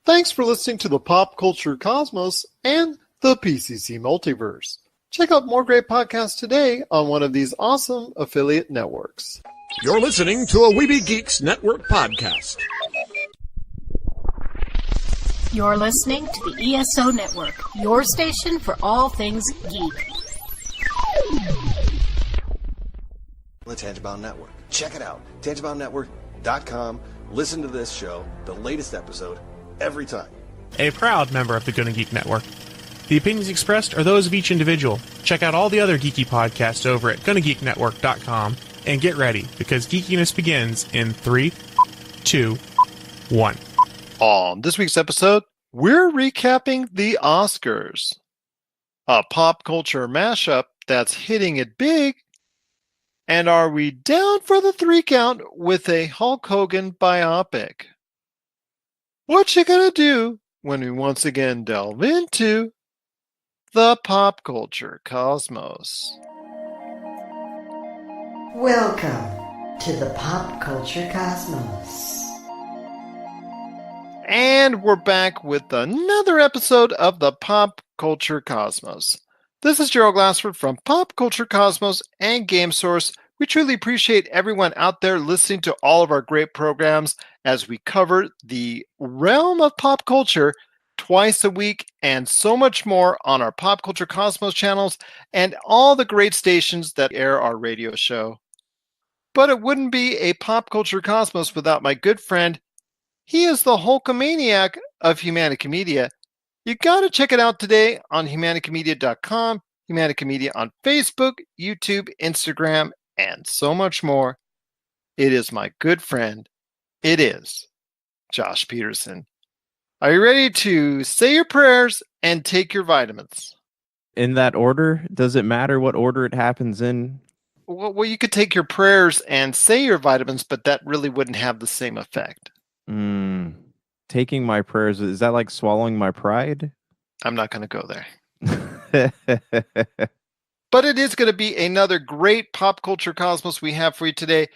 Thanks for listening to the Pop Culture Cosmos and the PCC Multiverse. Check out more great podcasts today on one of these awesome affiliate networks. You're listening to a Weeby Geeks Network podcast. You're listening to the ESO Network, your station for all things geek. The Tangibound Network. Check it out. TangiboundNetwork.com. Listen to this show, the latest episode, every time. A proud member of the Gonna Geek Network. The opinions expressed are those of each individual. Check out all the other geeky podcasts over at GonnaGeekNetwork.com and get ready, because geekiness begins in 3, 2, 1. On this week's episode, we're recapping the Oscars, a pop culture mashup that's hitting it big, and are we down for the 3 count with a Hulk Hogan biopic? What you gonna do when we once again delve into the pop culture cosmos? Welcome to the Pop Culture Cosmos. And we're back with another episode of the Pop Culture Cosmos. This is Gerald Glassford from Pop Culture Cosmos and Game Source. We truly appreciate everyone out there listening to all of our great programs as we cover the realm of pop culture twice a week and so much more on our Pop Culture Cosmos channels and all the great stations that air our radio show. But it wouldn't be a Pop Culture Cosmos without my good friend. He is the Hulkamaniac of Humanica Media. You gotta check it out today on humanicamedia.com, Humanica Media on Facebook, YouTube, Instagram, and so much more. It is my good friend. It is Josh Peterson. Are you ready to say your prayers and take your vitamins? In that order? Does it matter what order it happens in? Well, you could take your prayers and say your vitamins, but that really wouldn't have the same effect. Taking my prayers, is that like swallowing my pride? I'm not going to go there. But it is going to be another great Pop Culture Cosmos we have for you today.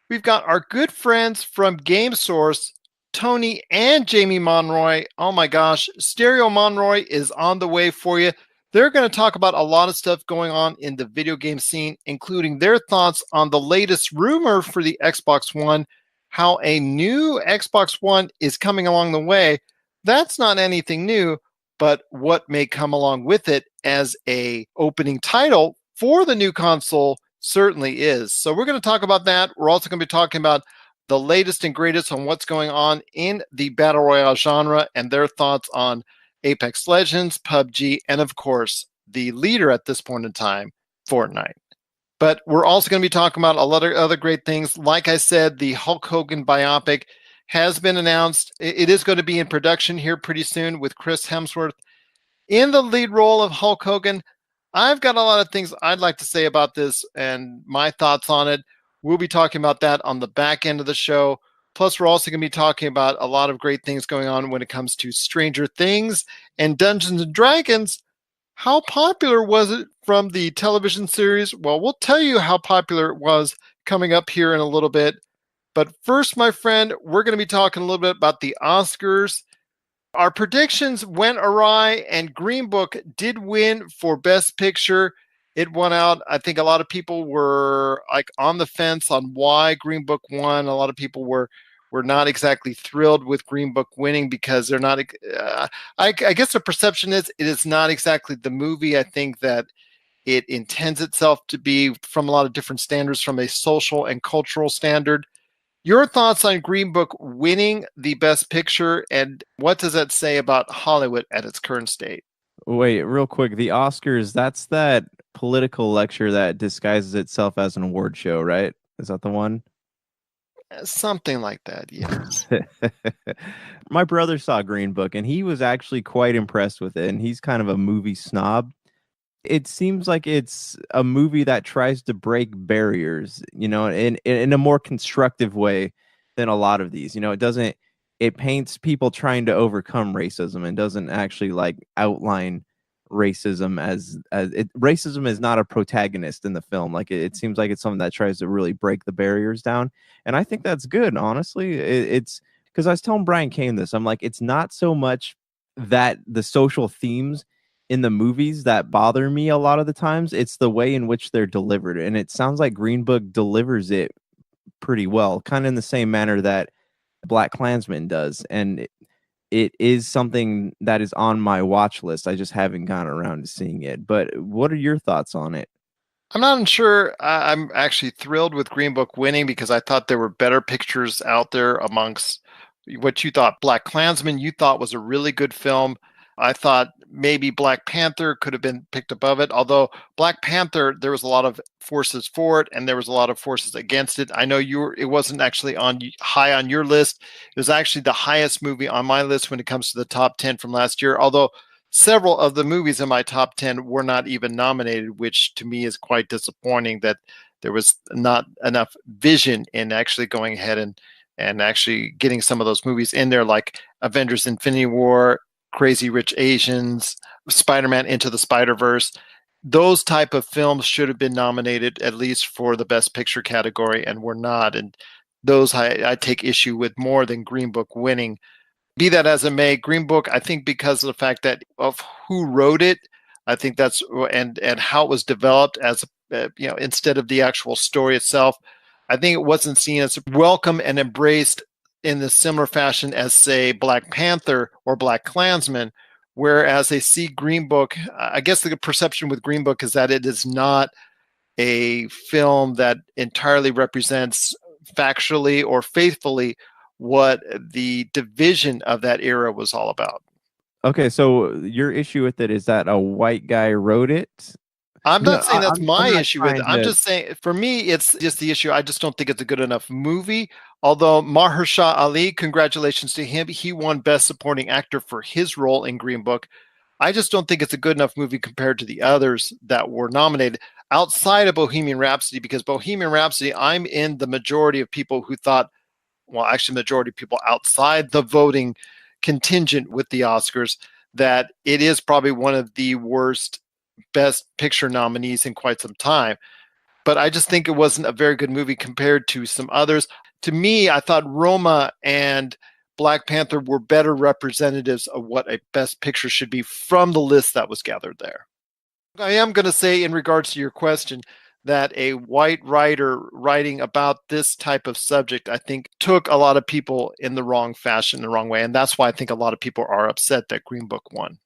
We've got our good friends from Game Source, Tony and Jamie Monroy. Oh my gosh, Stereo Monroy is on the way for you. They're going to talk about a lot of stuff going on in the video game scene, including their thoughts on the latest rumor for the Xbox One, how a new Xbox One is coming along the way. That's not anything new, but what may come along with it as a opening title for the new console certainly is. So we're going to talk about that. We're also going to be talking about the latest and greatest on what's going on in the Battle Royale genre and their thoughts on Apex Legends, PUBG, and of course, the leader at this point in time, Fortnite. But we're also going to be talking about a lot of other great things. Like I said, the Hulk Hogan biopic has been announced. It is going to be in production here pretty soon with Chris Hemsworth in the lead role of Hulk Hogan. I've got a lot of things I'd like to say about this and my thoughts on it. We'll be talking about that on the back end of the show. Plus, we're also going to be talking about a lot of great things going on when it comes to Stranger Things and Dungeons and Dragons. How popular was it from the television series? Well, we'll tell you how popular it was coming up here in a little bit. But first, my friend, we're going to be talking a little bit about the Oscars. Our predictions went awry, and Green Book did win for Best Picture. It won out. I think a lot of people were like on the fence on why Green Book won. A lot of people were not exactly thrilled with Green Book winning because they're not. I guess the perception is it is not exactly the movie I think that it intends itself to be from a lot of different standards, from a social and cultural standard. Your thoughts on Green Book winning the Best Picture, and what does that say about Hollywood at its current state? Wait, real quick. The Oscars, that's that political lecture that disguises itself as an award show, right? Is that the one? Something like that, yes. My brother saw Green Book, and he was actually quite impressed with it, and he's kind of a movie snob. It seems like it's a movie that tries to break barriers, you know, in a more constructive way than a lot of these. You know, it paints people trying to overcome racism and doesn't actually like outline racism as racism is not a protagonist in the film. Like it seems like it's something that tries to really break the barriers down, and I think that's good. Honestly, it's because I was telling Brian Kane this. I'm like, it's not so much that the social themes in the movies that bother me a lot of the times. It's the way in which they're delivered. And it sounds like Green Book delivers it pretty well, kind of in the same manner that Black Klansman does. And it is something that is on my watch list. I just haven't gotten around to seeing it. But what are your thoughts on it? I'm not sure. I'm actually thrilled with Green Book winning because I thought there were better pictures out there amongst what you thought. Black Klansman, you thought was a really good film. I thought maybe Black Panther could have been picked above it. Although Black Panther, there was a lot of forces for it and there was a lot of forces against it. I know it wasn't actually on high on your list. It was actually the highest movie on my list when it comes to the top 10 from last year. Although several of the movies in my top 10 were not even nominated, which to me is quite disappointing that there was not enough vision in actually going ahead and actually getting some of those movies in there, like Avengers Infinity War, Crazy Rich Asians, Spider-Man Into the Spider-Verse. Those type of films should have been nominated at least for the Best Picture category and were not. And those I take issue with more than Green Book winning. Be that as it may, Green Book, I think because of the fact that of who wrote it, I think that's and how it was developed as instead of the actual story itself, I think it wasn't seen as welcome and embraced in the similar fashion as, say, Black Panther or Black Klansman, whereas they see Green Book. I guess the perception with Green Book is that it is not a film that entirely represents factually or faithfully what the division of that era was all about. Okay, so your issue with it is that a white guy wrote it? I'm not saying that's I'm my not issue with it. trying I'm to- just saying, for me, it's just the issue. I just don't think it's a good enough movie. Although Mahershala Ali, congratulations to him. He won Best Supporting Actor for his role in Green Book. I just don't think it's a good enough movie compared to the others that were nominated outside of Bohemian Rhapsody, because Bohemian Rhapsody, I'm in the majority of people who thought, well, actually, majority of people outside the voting contingent with the Oscars, that it is probably one of the worst Best Picture nominees in quite some time. But I just think it wasn't a very good movie compared to some others. To me, I thought Roma and Black Panther were better representatives of what a Best Picture should be from the list that was gathered there. I am going to say, in regards to your question, that a white writer writing about this type of subject, I think, took a lot of people in the wrong fashion, the wrong way. And that's why I think a lot of people are upset that Green Book won.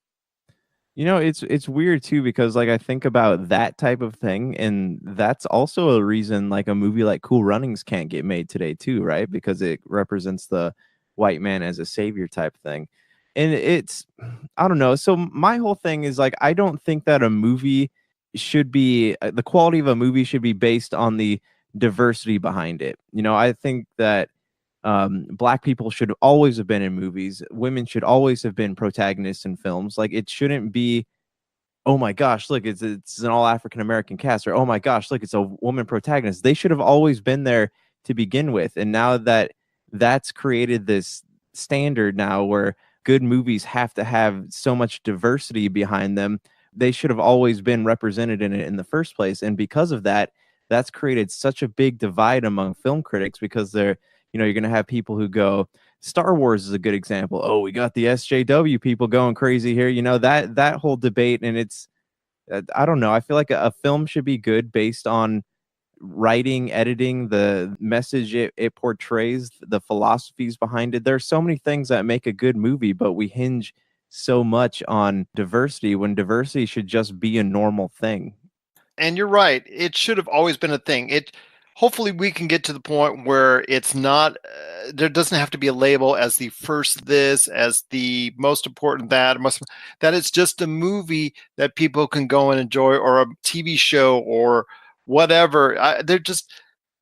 It's weird too, because like I think about that type of thing, and that's also a reason like a movie like Cool Runnings can't get made today too, right? Because it represents the white man as a savior type thing. And I don't know. So my whole thing is like, I don't think that a movie should be the quality of a movie should be based on the diversity behind it. I think that Black people should always have been in movies. Women should always have been protagonists in films. Like, it shouldn't be, oh my gosh, look, it's an all African American cast, or oh my gosh, look, it's a woman protagonist. They should have always been there to begin with. And now that that's created this standard now where good movies have to have so much diversity behind them, they should have always been represented in it in the first place. And because of that, that's created such a big divide among film critics, because you're going to have people who go, Star Wars is a good example. Oh, we got the SJW people going crazy here. That whole debate. And it's, I don't know. I feel like a film should be good based on writing, editing, the message it portrays, the philosophies behind it. There are so many things that make a good movie, but we hinge so much on diversity when diversity should just be a normal thing. And you're right. It should have always been a thing. Hopefully we can get to the point where it's not, there doesn't have to be a label as the first this, as the most important that it's just a movie that people can go and enjoy, or a TV show or whatever.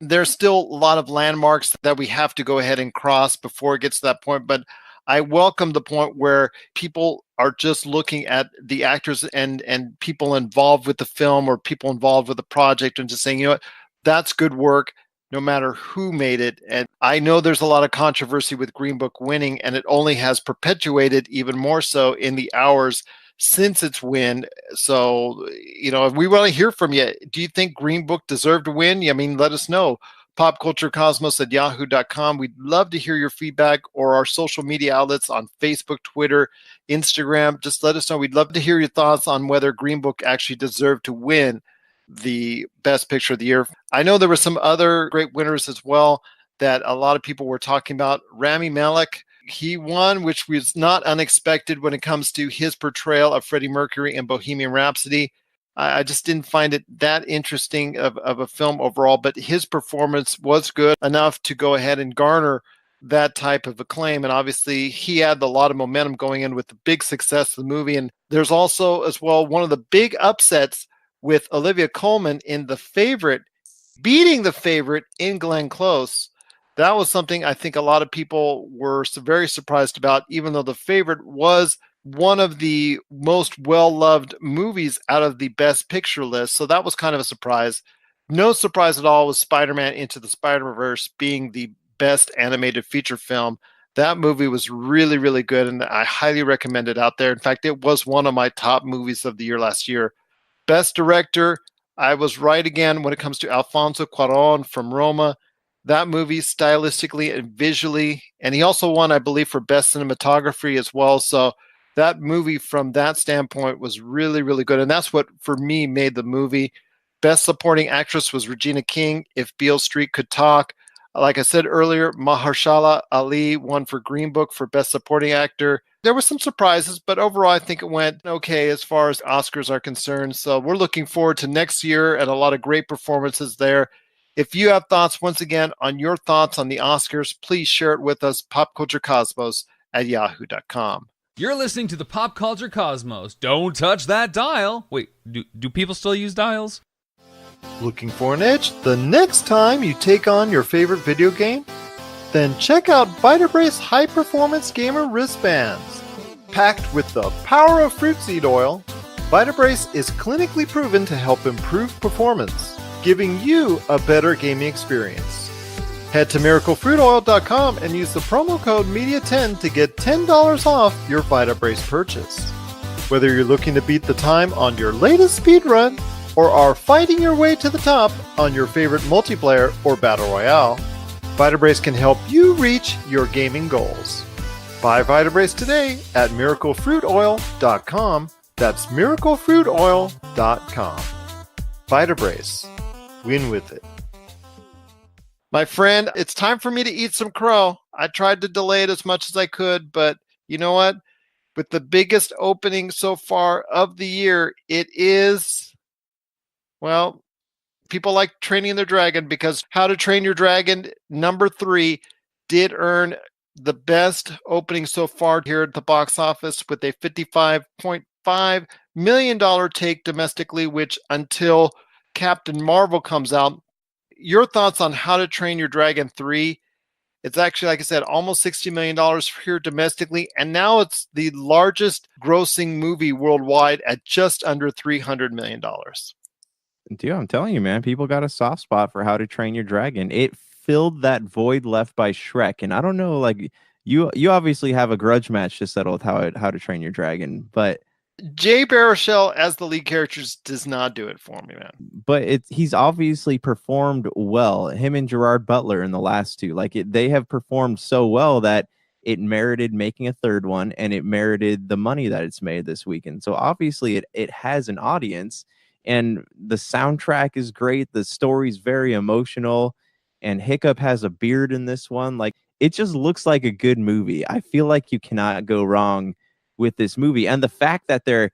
There's still a lot of landmarks that we have to go ahead and cross before it gets to that point. But I welcome the point where people are just looking at the actors and people involved with the film or people involved with the project and just saying, you know what, that's good work no matter who made it. And I know there's a lot of controversy with Green Book winning, and it only has perpetuated even more so in the hours since its win. So, if we want to hear from you, do you think Green Book deserved to win? I mean, let us know. popculturecosmos@yahoo.com. We'd love to hear your feedback, or our social media outlets on Facebook, Twitter, Instagram. Just let us know. We'd love to hear your thoughts on whether Green Book actually deserved to win the Best Picture of the Year. I know there were some other great winners as well that a lot of people were talking about. Rami Malek, he won, which was not unexpected when it comes to his portrayal of Freddie Mercury in Bohemian Rhapsody. I just didn't find it that interesting of a film overall, but his performance was good enough to go ahead and garner that type of acclaim. And obviously, he had a lot of momentum going in with the big success of the movie. And there's also, as well, one of the big upsets with Olivia Colman in The Favorite, beating The Favorite in Glenn Close. That was something I think a lot of people were very surprised about, even though The Favorite was one of the most well-loved movies out of the Best Picture list. So that was kind of a surprise. No surprise at all with Spider-Man Into the Spider-Verse being the best animated feature film. That movie was really, really good, and I highly recommend it out there. In fact, it was one of my top movies of the year last year. Best Director, I was right again when it comes to Alfonso Cuarón from Roma. That movie stylistically and visually, and he also won, I believe, for Best Cinematography as well. So that movie from that standpoint was really, really good. And that's what, for me, made the movie. Best Supporting Actress was Regina King, If Beale Street Could Talk. Like I said earlier, Mahershala Ali won for Green Book for Best Supporting Actor. There were some surprises, but overall, I think it went okay as far as Oscars are concerned. So we're looking forward to next year and a lot of great performances there. If you have thoughts, once again, on your thoughts on the Oscars, please share it with us, popculturecosmos@yahoo.com. You're listening to the Pop Culture Cosmos. Don't touch that dial. Wait, do people still use dials? Looking for an edge the next time you take on your favorite video game? Then check out Vitabrace High Performance Gamer Wristbands. Packed with the power of fruit seed oil, Vitabrace is clinically proven to help improve performance, giving you a better gaming experience. Head to miraclefruitoil.com and use the promo code MEDIA10 to get $10 off your Vitabrace purchase. Whether you're looking to beat the time on your latest speedrun or are fighting your way to the top on your favorite multiplayer or battle royale, Vitabrace can help you reach your gaming goals. Buy Vitabrace today at miraclefruitoil.com. That's miraclefruitoil.com. Vitabrace. Win with it. My friend, it's time for me to eat some crow. I tried to delay it as much as I could, but you know what? With the biggest opening so far of the year, it is, well, people like Training Their Dragon, because How to Train Your Dragon #3 did earn the best opening so far here at the box office with a $55.5 million take domestically, which until Captain Marvel comes out. Your thoughts on How to Train Your Dragon 3? It's actually, like I said, almost $60 million here domestically, and now it's the largest grossing movie worldwide at just under $300 million. Dude, I'm telling you, man, people got a soft spot for How to Train Your Dragon. It filled that void left by Shrek, and I don't know, like you obviously have a grudge match to settle with How to Train Your Dragon, but Jay Baruchel as the lead character does not do it for me, man. But he's obviously performed well. Him and Gerard Butler in the last two, they have performed so well that it merited making a third one, and it merited the money that it's made this weekend. So obviously it has an audience, and the soundtrack is great. The story's very emotional, and Hiccup has a beard in this one. Like, it just looks like a good movie. I feel like you cannot go wrong with this movie. And the fact that they're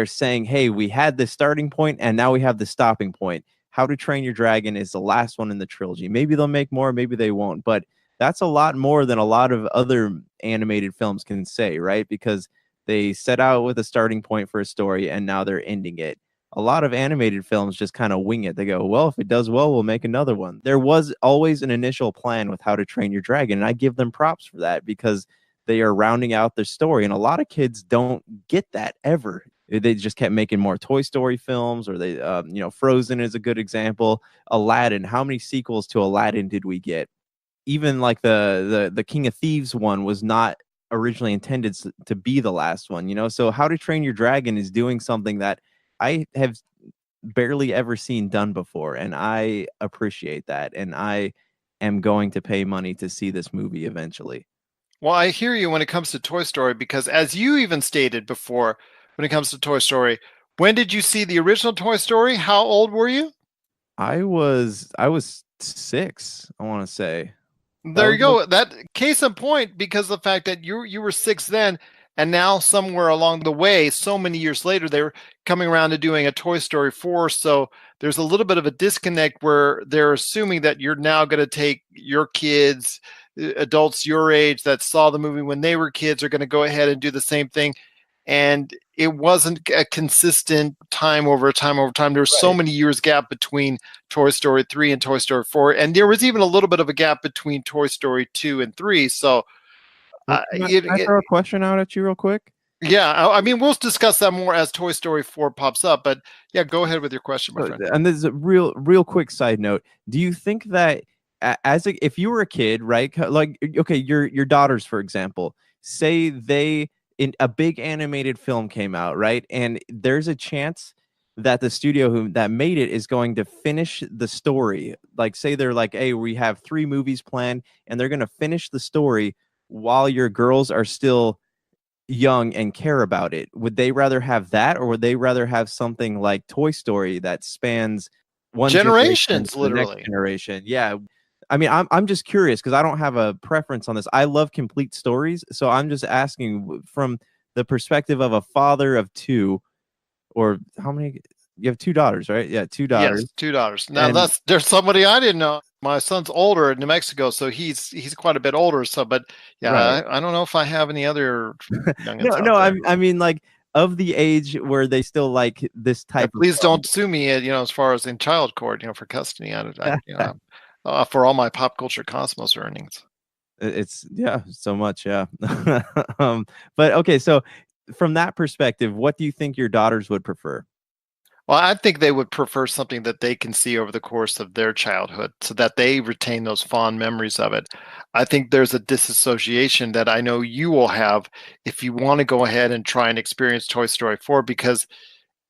saying, hey, we had the starting point and now we have the stopping point. How to Train Your Dragon is the last one in the trilogy. Maybe they'll make more, maybe they won't, but that's a lot more than a lot of other animated films can say, right? Because they set out with a starting point for a story and now they're ending it. A lot of animated films just kind of wing it. They go, well, if it does well, we'll make another one. There was always an initial plan with How to Train Your Dragon, and I give them props for that because they are rounding out their story, and a lot of kids don't get that ever. They just kept making more Toy Story films, or they, Frozen is a good example. Aladdin, how many sequels to Aladdin did we get? Even like the King of Thieves one was not originally intended to be the last one, So How to Train Your Dragon is doing something that I have barely ever seen done before, and I appreciate that, and I am going to pay money to see this movie eventually. Well, I hear you when it comes to Toy Story, because as you even stated before, when it comes to Toy Story, when did you see the original Toy Story? How old were you? I was 6, I want to say. That There was you go. That case in point, because of the fact that you were 6 then, and now somewhere along the way, so many years later, they were coming around to doing a Toy Story 4. So there's a little bit of a disconnect where they're assuming that you're now going to take your kids, adults your age that saw the movie when they were kids, are going to go ahead and do the same thing. And it wasn't a consistent time over time over time. There was so Right. many years gap between Toy Story 3 and Toy Story 4. And there was even a little bit of a gap between Toy Story 2 and 3. So, Well, can I throw a question out at you real quick? yeah, I mean, we'll discuss that more as Toy Story 4 pops up. But yeah, go ahead with your question, my So, friend. and this is a real quick side note. Do you think that if you were a kid, right? Like, okay, your daughters, for example, say they in a big animated film came out, right? And there's a chance that the studio that made it is going to finish the story. Like, say they're like, hey, we have 3 movies planned, and they're going to finish the story while your girls are still young and care about it. Would they rather have that, or would they rather have something like Toy Story that spans one generation Generations, to the next literally. generation? Yeah. I mean, I'm just curious because I don't have a preference on this. I love complete stories, so I'm just asking from the perspective of a father of 2, or how many? You have 2 daughters, right? Yeah, 2 daughters. Yes, $2. Now And there's somebody I didn't know. My son's older in New Mexico, so he's quite a bit older. So, but yeah, right. I don't know if I have any other youngins out No, there. I mean, like, of the age where they still like this Yeah, type of please film. don't sue me, as far as in child court, for custody. For all my pop culture cosmos earnings. It's yeah, so much, yeah. But okay, so from that perspective, what do you think your daughters would prefer? Well, I think they would prefer something that they can see over the course of their childhood so that they retain those fond memories of it. I think there's a disassociation that I know you will have if you want to go ahead and try and experience Toy Story 4, because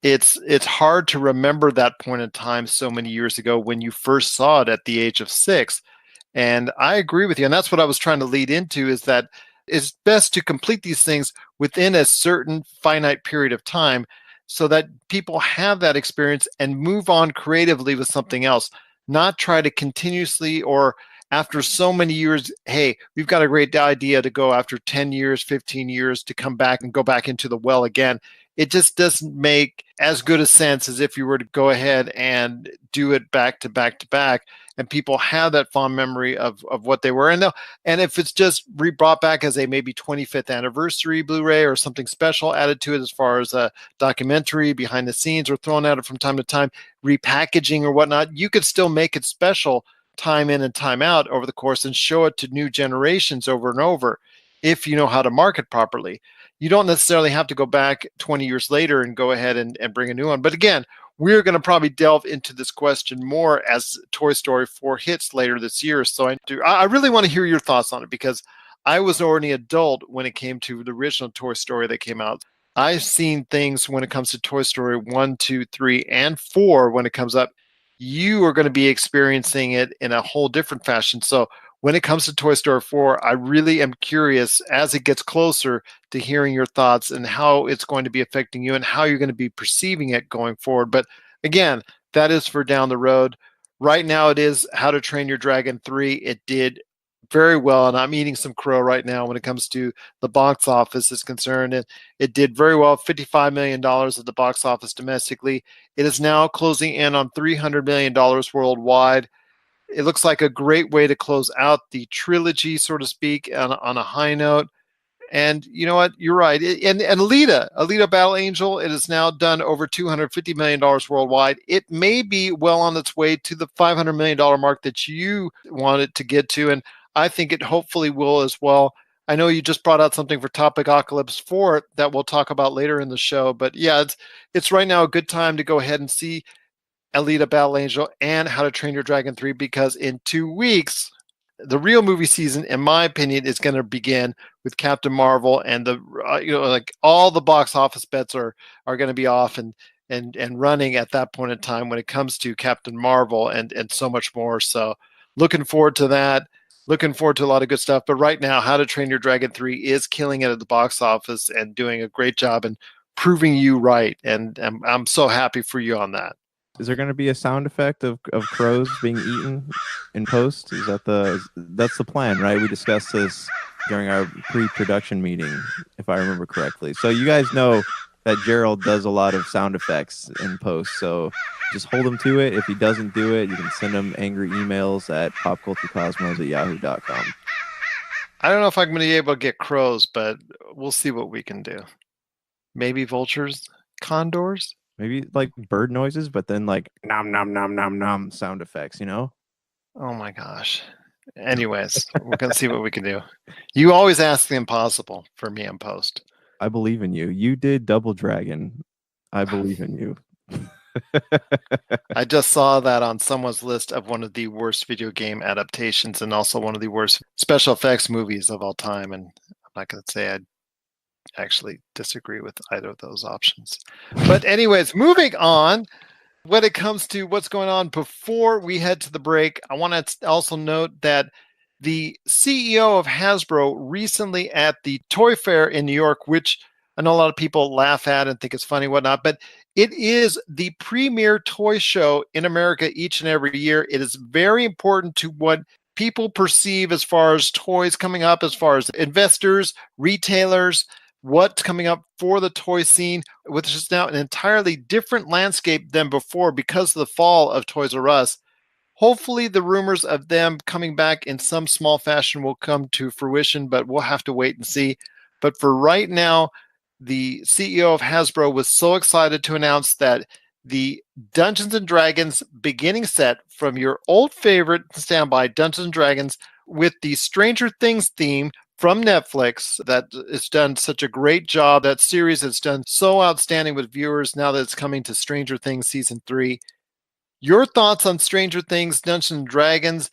it's hard to remember that point in time so many years ago when you first saw it at the age of 6. And I agree with you. And that's what I was trying to lead into, is that it's best to complete these things within a certain finite period of time so that people have that experience and move on creatively with something else, not try to continuously, or after so many years, hey, we've got a great idea to go after 10 years, 15 years to come back and go back into the well again. It just doesn't make as good a sense as if you were to go ahead and do it back to back to back, and people have that fond memory of what they were. And if it's just brought back as a maybe 25th anniversary Blu-ray or something special added to it, as far as a documentary behind the scenes, or thrown at it from time to time, repackaging or whatnot, you could still make it special time in and time out over the course and show it to new generations over and over if you know how to market properly. You don't necessarily have to go back 20 years later and go ahead and bring a new one. But again, we're going to probably delve into this question more as Toy Story 4 hits later this year. So I really want to hear your thoughts on it, because I was already an adult when it came to the original Toy Story that came out. I've seen things when it comes to Toy Story 1, 2, 3, and 4 when it comes up. You are going to be experiencing it in a whole different fashion. So when it comes to Toy Story 4, I really am curious as it gets closer to hearing your thoughts and how it's going to be affecting you and how you're going to be perceiving it going forward. But again, that is for down the road. Right now, it is How to Train Your Dragon 3. It did very well, and I'm eating some crow right now when it comes to the box office is concerned. And it did very well, $55 million at the box office domestically. It is now closing in on $300 million worldwide. It looks like a great way to close out the trilogy, so to speak, on a high note. And you know what? You're right. And Alita Battle Angel, it has now done over $250 million worldwide. It may be well on its way to the $500 million mark that you want it to get to. And I think it hopefully will as well. I know you just brought out something for Topicocalypse 4 that we'll talk about later in the show. But yeah, it's right now a good time to go ahead and see Alita Battle Angel and How to Train Your Dragon 3, because in 2 weeks, the real movie season, in my opinion, is going to begin with Captain Marvel, and like all the box office bets are going to be off, and and running at that point in time when it comes to Captain Marvel and so much more. So looking forward to that. Looking forward to a lot of good stuff. But right now, How to Train Your Dragon 3 is killing it at the box office and doing a great job and proving you right. And I'm so happy for you on that. Is there going to be a sound effect of crows being eaten in post? That's the plan, right? We discussed this during our pre-production meeting, if I remember correctly. So you guys know that Gerald does a lot of sound effects in post. So just hold him to it. If he doesn't do it, you can send him angry emails at popculturecosmos@yahoo.com. I don't know if I'm going to be able to get crows, but we'll see what we can do. Maybe vultures, condors. Maybe like bird noises, but then like nom nom nom nom nom sound effects, you know? Oh my gosh. Anyways, we're going to see what we can do. You always ask the impossible for me in post. I believe in you. You did Double Dragon. I believe in you. I just saw that on someone's list of one of the worst video game adaptations and also one of the worst special effects movies of all time. And I'm not going to say I'd actually disagree with either of those options. But anyways, moving on. When it comes to what's going on before we head to the break, I want to also note that the CEO of Hasbro recently at the Toy Fair in New York, which I know a lot of people laugh at and think it's funny, whatnot, but it is the premier toy show in America each and every year. It is very important to what people perceive as far as toys coming up, as far as investors, retailers, what's coming up for the toy scene, which is now an entirely different landscape than before because of the fall of Toys R Us. Hopefully the rumors of them coming back in some small fashion will come to fruition, but we'll have to wait and see. But for right now, the CEO of Hasbro was so excited to announce that the Dungeons & Dragons beginning set from your old favorite standby Dungeons & Dragons with the Stranger Things theme from Netflix that has done such a great job. That series has done so outstanding with viewers now that it's coming to Stranger Things Season 3. Your thoughts on Stranger Things Dungeons & Dragons,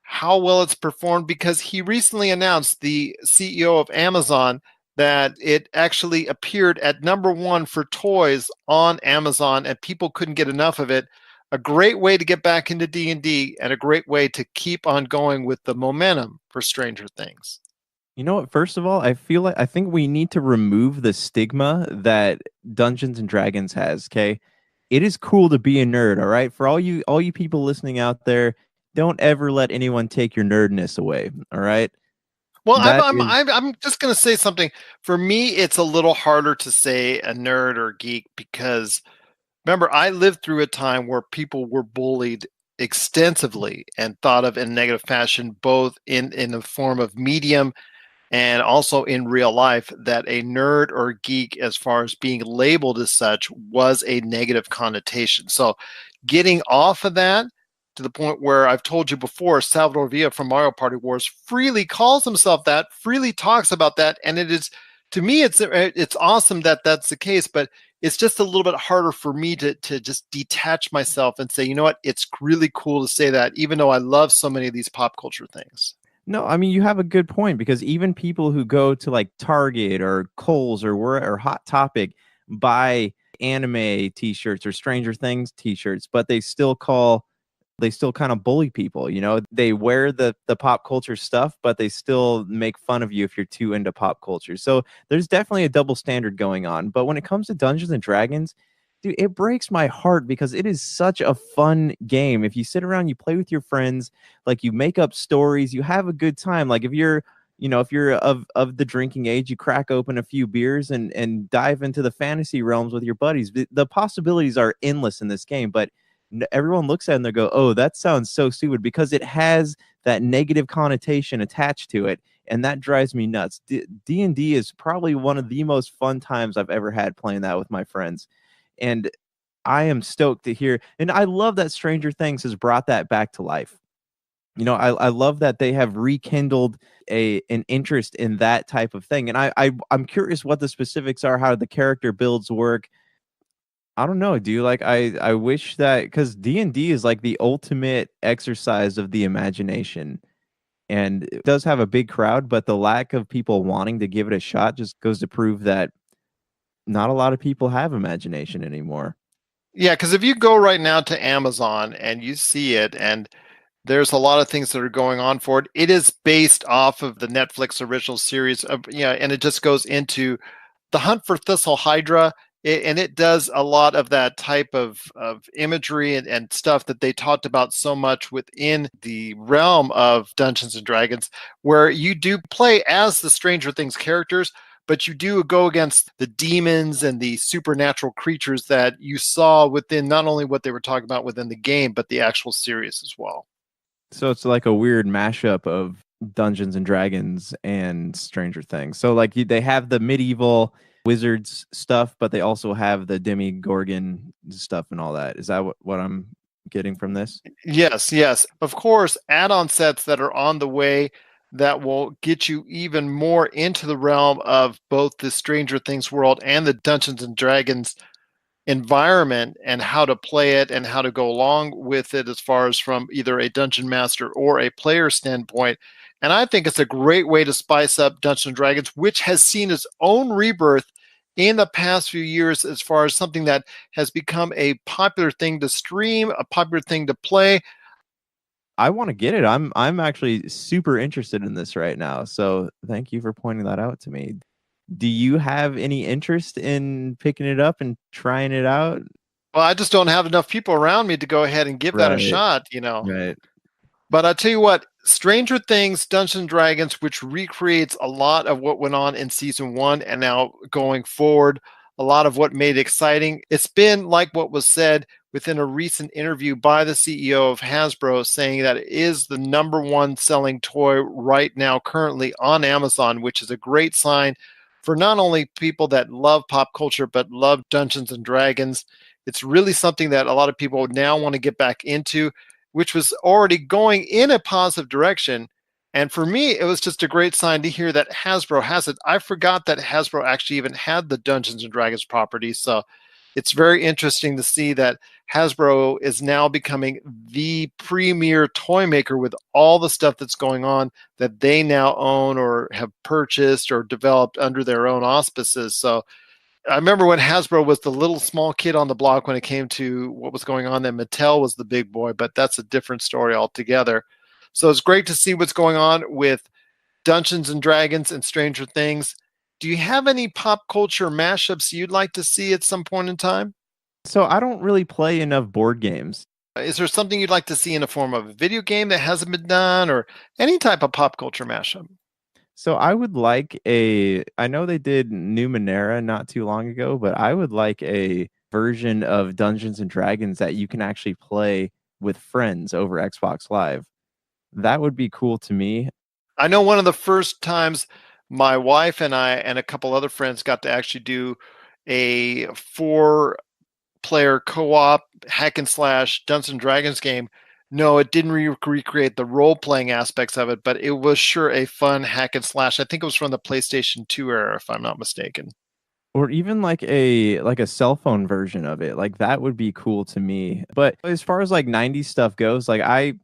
how well it's performed, because he recently announced, the CEO of Amazon, that it actually appeared at #1 for toys on Amazon and people couldn't get enough of it. A great way to get back into D&D and a great way to keep on going with the momentum for Stranger Things. You know what? First of all, I think we need to remove the stigma that Dungeons and Dragons has. Okay, it is cool to be a nerd. All right, for all you people listening out there, don't ever let anyone take your nerdness away. All right. Well, I'm just going to say something. For me, it's a little harder to say a nerd or geek because, remember, I lived through a time where people were bullied extensively and thought of in negative fashion, both in the form of medium and also in real life, that a nerd or geek, as far as being labeled as such, was a negative connotation. So getting off of that to the point where I've told you before, Salvador Villa from Mario Party Wars freely calls himself that, freely talks about that. And it is, to me, it's awesome that that's the case, but it's just a little bit harder for me to just detach myself and say, you know what, it's really cool to say that, even though I love so many of these pop culture things. No, I mean, you have a good point, because even people who go to like Target or Kohl's or Hot Topic buy anime t-shirts or Stranger Things t-shirts, but they still kind of bully people. You know, they wear the pop culture stuff, but they still make fun of you if you're too into pop culture. So there's definitely a double standard going on. But when it comes to Dungeons and Dragons, dude, it breaks my heart because it is such a fun game. If you sit around, you play with your friends, like you make up stories, you have a good time. Like if you're of the drinking age, you crack open a few beers and dive into the fantasy realms with your buddies. The possibilities are endless in this game, but everyone looks at it and they go, oh, that sounds so stupid, because it has that negative connotation attached to it. And that drives me nuts. D&D is probably one of the most fun times I've ever had playing that with my friends. And I am stoked to hear. And I love that Stranger Things has brought that back to life. You know, I love that they have rekindled an interest in that type of thing. And I'm curious what the specifics are, how the character builds work. I don't know. Do you like, I wish that, because D&D is like the ultimate exercise of the imagination, and it does have a big crowd, but the lack of people wanting to give it a shot just goes to prove that not a lot of people have imagination anymore. Yeah, because if you go right now to Amazon and you see it, and there's a lot of things that are going on for it. It is based off of the Netflix original series of, and it just goes into the hunt for Thistle Hydra, and it does a lot of that type of imagery and stuff that they talked about so much within the realm of Dungeons and Dragons, where you do play as the Stranger Things characters, but you do go against the demons and the supernatural creatures that you saw within not only what they were talking about within the game, but the actual series as well. So it's like a weird mashup of Dungeons and Dragons and Stranger Things. So like they have the medieval wizards stuff, but they also have the Demigorgon stuff and all that. Is that what I'm getting from this? Yes, yes. Of course, add-on sets that are on the way that will get you even more into the realm of both the Stranger Things world and the Dungeons and Dragons environment and how to play it and how to go along with it as far as from either a dungeon master or a player standpoint. And I think it's a great way to spice up Dungeons and Dragons, which has seen its own rebirth in the past few years as far as something that has become a popular thing to stream, a popular thing to play. I want to get it. I'm actually super interested in this right now. So thank you for pointing that out to me. Do you have any interest in picking it up and trying it out? Well, I just don't have enough people around me to go ahead and give that a shot, Right. But I tell you what, Stranger Things, Dungeons and Dragons, which recreates a lot of what went on in season one and now going forward, a lot of what made it exciting. It's been like what was said within a recent interview by the CEO of Hasbro, saying that it is the number one selling toy right now currently on Amazon, which is a great sign for not only people that love pop culture, but love Dungeons and Dragons. It's really something that a lot of people now want to get back into, which was already going in a positive direction. And for me, it was just a great sign to hear that Hasbro has it. I forgot that Hasbro actually even had the Dungeons and Dragons property. So it's very interesting to see that Hasbro is now becoming the premier toy maker with all the stuff that's going on that they now own or have purchased or developed under their own auspices. So I remember when Hasbro was the little small kid on the block when it came to what was going on, then Mattel was the big boy, but that's a different story altogether. So it's great to see what's going on with Dungeons and Dragons and Stranger Things. Do you have any pop culture mashups you'd like to see at some point in time? So I don't really play enough board games. Is there something you'd like to see in the form of a video game that hasn't been done or any type of pop culture mashup? So I would like I know they did Numenera not too long ago, but I would like a version of Dungeons and Dragons that you can actually play with friends over Xbox Live. That would be cool to me. I know one of the first times my wife and I and a couple other friends got to actually do a 4-player co-op hack and slash Dungeons and Dragons game. No, it didn't recreate the role-playing aspects of it, but it was sure a fun hack and slash. I think it was from the PlayStation 2 era, if I'm not mistaken. Or even like a cell phone version of it. Like that would be cool to me. But as far as like 90s stuff goes, like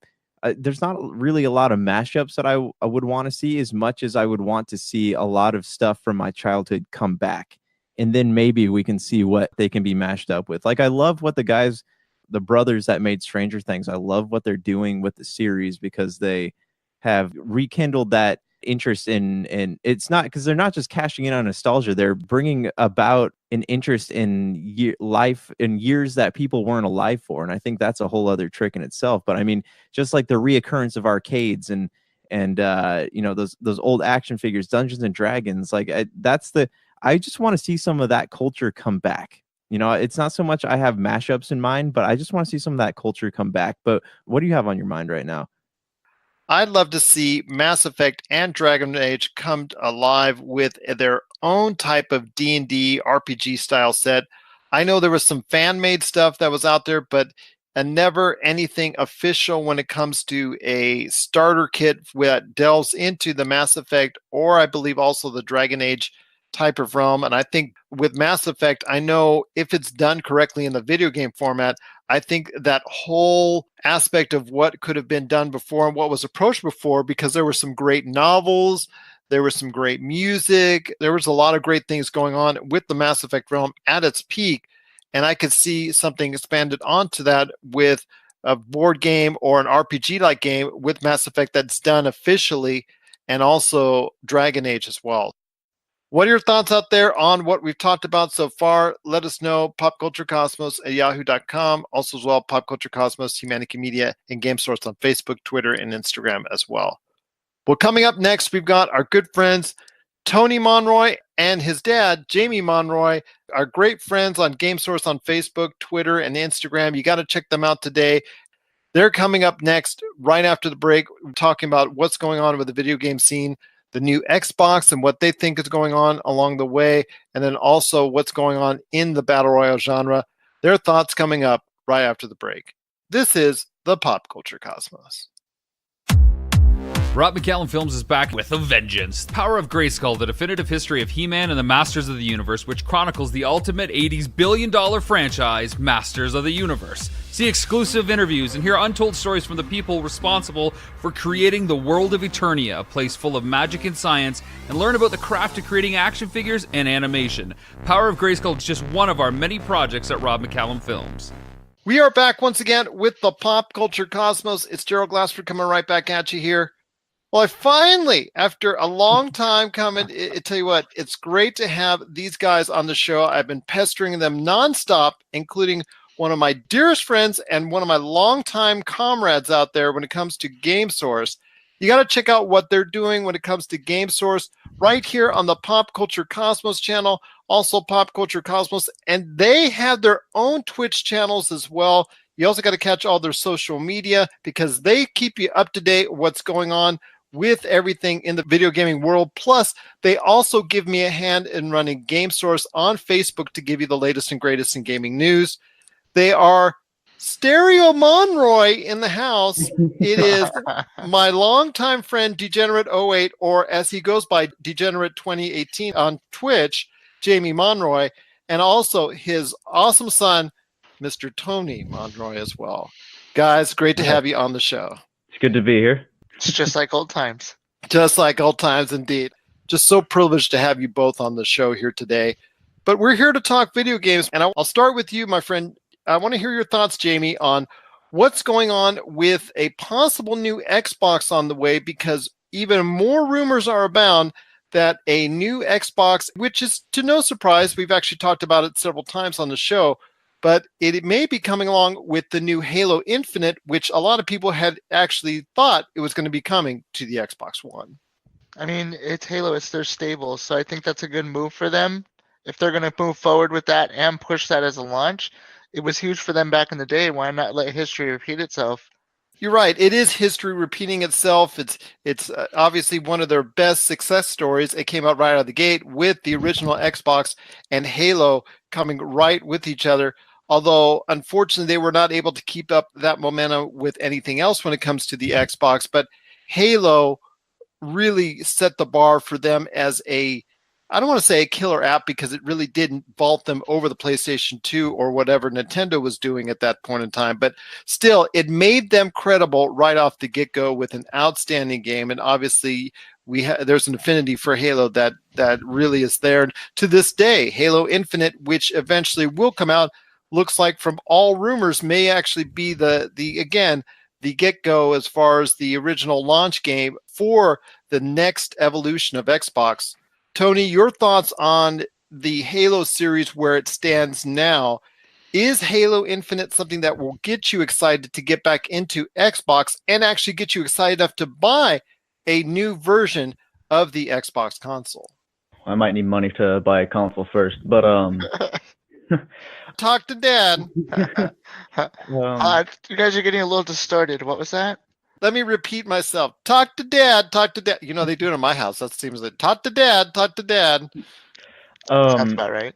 there's not really a lot of mashups that I would want to see as much as I would want to see a lot of stuff from my childhood come back. And then maybe we can see what they can be mashed up with. Like I love what the brothers that made Stranger Things, I love what they're doing with the series because they have rekindled that interest in it's not because they're not just cashing in on nostalgia, they're bringing about an interest in life in years that people weren't alive for, and I think that's a whole other trick in itself. But I mean, just like the reoccurrence of arcades and those old action figures, Dungeons and Dragons, like I just want to see some of that culture come back. It's not so much I have mashups in mind, but I just want to see some of that culture come back. But what do you have on your mind right now? I'd love to see Mass Effect and Dragon Age come alive with their own type of D&D RPG style set. I know there was some fan-made stuff that was out there, but never anything official when it comes to a starter kit that delves into the Mass Effect or I believe also the Dragon Age type of realm. And I think with Mass Effect, I know if it's done correctly in the video game format, I think that whole aspect of what could have been done before and what was approached before, because there were some great novels, there was some great music, there was a lot of great things going on with the Mass Effect realm at its peak. and I could see something expanded onto that with a board game or an RPG-like game with Mass Effect that's done officially, and also Dragon Age as well. What are your thoughts out there on what we've talked about so far? Let us know, popculturecosmos@yahoo.com. Also as well, Pop Culture Cosmos, Humanity Media, and Game Source on Facebook, Twitter, and Instagram as well. Well, coming up next, we've got our good friends, Tony Monroy and his dad, Jamie Monroy, our great friends on Game Source on Facebook, Twitter, and Instagram. You got to check them out today. They're coming up next, right after the break, talking about what's going on with the video game scene, the new Xbox and what they think is going on along the way, and then also what's going on in the Battle Royale genre. Their thoughts coming up right after the break. This is the Pop Culture Cosmos. McCallum Films is back with a vengeance. Power of Grayskull, the definitive history of He-Man and the Masters of the Universe, which chronicles the ultimate 80s billion-dollar franchise, Masters of the Universe. See exclusive interviews and hear untold stories from the people responsible for creating the world of Eternia, a place full of magic and science, and learn about the craft of creating action figures and animation. Power of Grayskull is just one of our many projects at McCallum Films. We are back once again with the Pop Culture Cosmos. It's Gerald Glassford coming right back at you here. Well, I finally, after a long time coming, I tell you what, it's great to have these guys on the show. I've been pestering them nonstop, including one of my dearest friends and one of my longtime comrades out there when it comes to Game Source. You got to check out what they're doing when it comes to Game Source right here on the Pop Culture Cosmos channel, also Pop Culture Cosmos, and they have their own Twitch channels as well. You also got to catch all their social media because they keep you up to date what's going on with everything in the video gaming world. Plus, they also give me a hand in running Game Source on Facebook to give you the latest and greatest in gaming news. They are Stereo Monroy in the house. It is my longtime friend, Degenerate08, or as he goes by, Degenerate2018 on Twitch, Jamie Monroy, and also his awesome son, Mr. Tony Monroy as well. Guys, great to have you on the show. It's good to be here. It's just like old times. Just like old times, indeed. Just so privileged to have you both on the show here today. But we're here to talk video games, and I'll start with you, my friend. I want to hear your thoughts, Jamie, on what's going on with a possible new Xbox on the way, because even more rumors are abound that a new Xbox, which is to no surprise, we've actually talked about it several times on the show, but it may be coming along with the new Halo Infinite, which a lot of people had actually thought it was going to be coming to the Xbox One. I mean, it's Halo, it's their stable, so I think that's a good move for them. If they're going to move forward with that and push that as a launch, it was huge for them back in the day. Why not let history repeat itself? You're right. It is history repeating itself. It's obviously one of their best success stories. It came out right out of the gate with the original Xbox and Halo coming right with each other. Although, unfortunately, they were not able to keep up that momentum with anything else when it comes to the Xbox. But Halo really set the bar for them as I don't want to say a killer app because it really didn't vault them over the PlayStation 2 or whatever Nintendo was doing at that point in time. But still, it made them credible right off the get-go with an outstanding game. And obviously, there's an affinity for Halo that really is there. To this day, Halo Infinite, which eventually will come out, looks like from all rumors may actually be the get-go as far as the original launch game for the next evolution of Xbox. Tony, your thoughts on the Halo series where it stands now. Is Halo Infinite something that will get you excited to get back into Xbox and actually get you excited enough to buy a new version of the Xbox console? I might need money to buy a console first, but Talk to Dad. You guys are getting a little distorted. What was that? Let me repeat myself. Talk to Dad. Talk to Dad. You know, they do it in my house. That seems like talk to Dad. Talk to Dad. Sounds about right.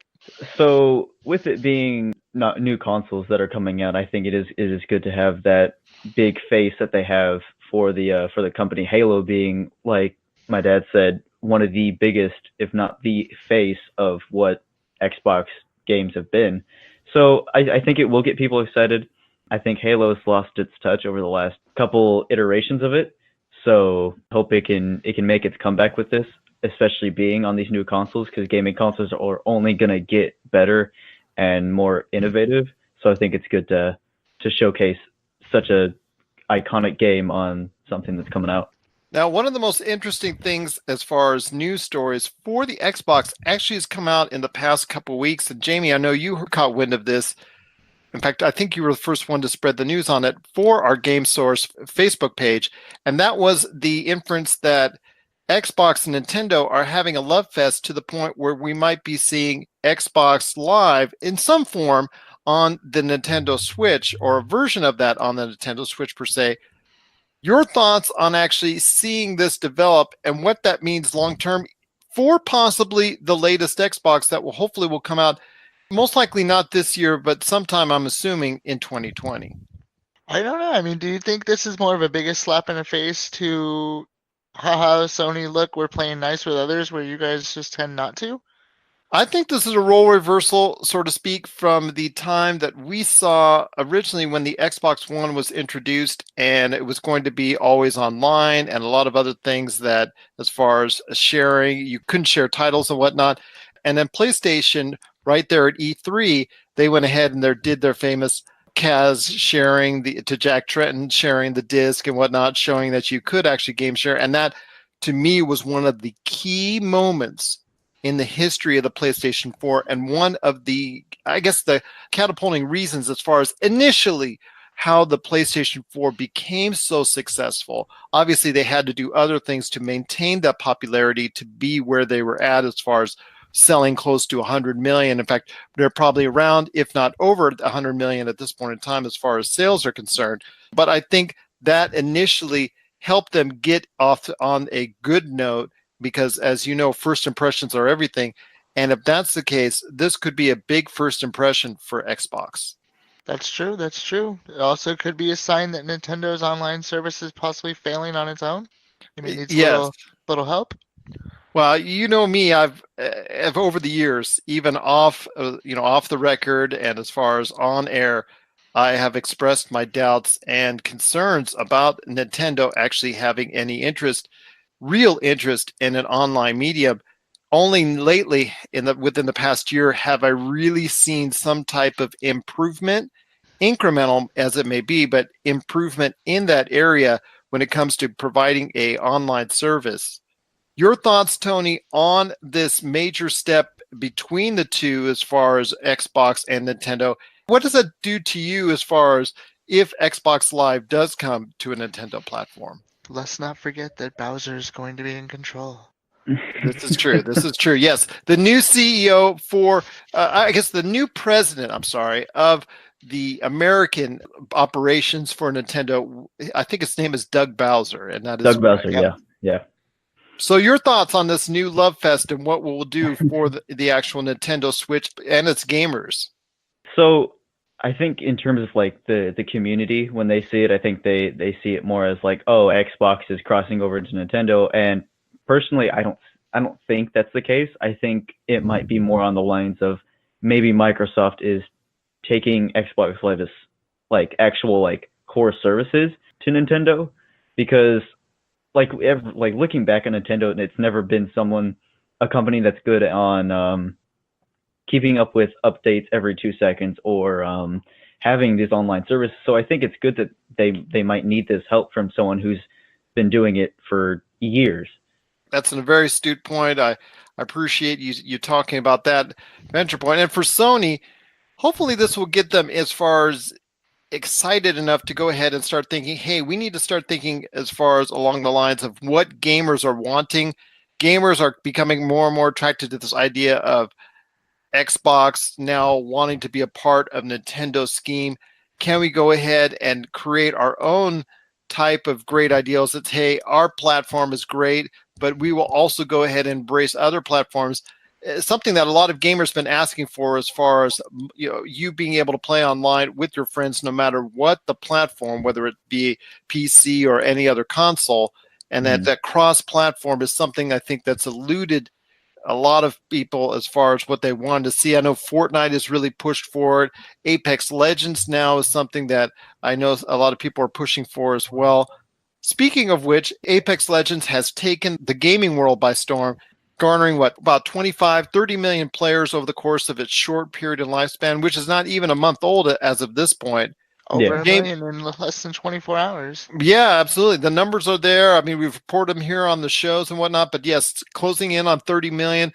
So with it being not new consoles that are coming out, I think it is good to have that big face that they have for the company. Halo being, like my dad said, one of the biggest, if not the face of what Xbox games have been. So I think it will get people excited. I think Halo has lost its touch over the last couple iterations of it. So hope it can make its comeback with this, especially being on these new consoles, because gaming consoles are only going to get better and more innovative. So I think it's good to showcase such a iconic game on something that's coming out. Now, one of the most interesting things as far as news stories for the Xbox actually has come out in the past couple weeks. And Jamie, I know you caught wind of this. In fact, I think you were the first one to spread the news on it for our Game Source Facebook page. And that was the inference that Xbox and Nintendo are having a love fest to the point where we might be seeing Xbox Live in some form on the Nintendo Switch, or a version of that on the Nintendo Switch per se. Your thoughts on actually seeing this develop and what that means long term for possibly the latest Xbox that will hopefully will come out, most likely not this year, but sometime, I'm assuming, in 2020. I don't know. I mean, do you think this is more of a biggest slap in the face to, haha, Sony, look, we're playing nice with others where you guys just tend not to? I think this is a role reversal, so to speak, from the time that we saw originally when the Xbox One was introduced, and it was going to be always online and a lot of other things that, as far as sharing, you couldn't share titles and whatnot. And then PlayStation, right there at E3, they went ahead and did their famous Kaz sharing to Jack Tretton sharing the disc and whatnot, showing that you could actually game share. And that, to me, was one of the key moments in the history of the PlayStation 4, and one of the, I guess, the catapulting reasons as far as initially how the PlayStation 4 became so successful. Obviously, they had to do other things to maintain that popularity to be where they were at as far as selling close to 100 million. In fact, they're probably around, if not over 100 million at this point in time as far as sales are concerned. But I think that initially helped them get off on a good note, because, as you know, first impressions are everything. And if that's the case, this could be a big first impression for Xbox. That's true. That's true. It also could be a sign that Nintendo's online service is possibly failing on its own. I mean, it needs little help. Well, you know me, I've over the years, even off the record and as far as on air, I have expressed my doubts and concerns about Nintendo actually having any real interest in an online medium. Only lately, within the past year, have I really seen some type of improvement, incremental as it may be, but improvement in that area when it comes to providing a online service. Your thoughts, Tony, on this major step between the two as far as Xbox and Nintendo? What does that do to you as far as if Xbox Live does come to a Nintendo platform? Let's not forget that Bowser is going to be in control. This is true. This is true. Yes. The new CEO I guess the new president, of the American operations for Nintendo, I think his name is Doug Bowser. And that is Doug Bowser, yeah. So your thoughts on this new love fest and what we'll do for the actual Nintendo Switch and its gamers? So I think in terms of like the community, when they see it, I think they see it more as like, oh, Xbox is crossing over into Nintendo. And personally, I don't think that's the case. I think it might be more on the lines of maybe Microsoft is taking Xbox Live as like actual like core services to Nintendo, because looking back on Nintendo, it's never been a company that's good on keeping up with updates every 2 seconds or having these online services. So I think it's good that they might need this help from someone who's been doing it for years. That's a very astute point. I appreciate you talking about that venture point. And for Sony, hopefully this will get them as far as excited enough to go ahead and start thinking, hey, we need to start thinking as far as along the lines of what gamers are wanting. Gamers are becoming more and more attracted to this idea of Xbox now wanting to be a part of Nintendo's scheme. Can we go ahead and create our own type of great ideals that, hey, our platform is great, but we will also go ahead and embrace other platforms? Something that a lot of gamers have been asking for, as far as you being able to play online with your friends no matter what the platform, whether it be PC or any other console, and that cross-platform is something I think that's eluded a lot of people as far as what they wanted to see. I know Fortnite has really pushed for it. Apex Legends now is something that I know a lot of people are pushing for as well. Speaking of which, Apex Legends has taken the gaming world by storm. garnering what, about 25, 30 million players over the course of its short period in lifespan, which is not even a month old as of this point. Over a million in less than 24 hours. Yeah, absolutely. The numbers are there. I mean, we've reported them here on the shows and whatnot, but yes, closing in on 30 million,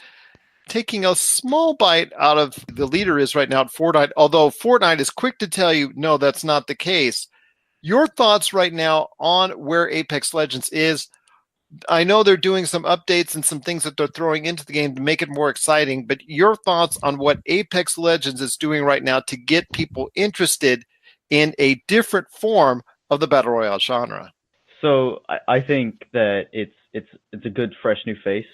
taking a small bite out of the leader is right now at Fortnite, although Fortnite is quick to tell you, no, that's not the case. Your thoughts right now on where Apex Legends is? I know they're doing some updates and some things that they're throwing into the game to make it more exciting, but your thoughts on what Apex Legends is doing right now to get people interested in a different form of the Battle Royale genre? So I think that it's a good, fresh new face.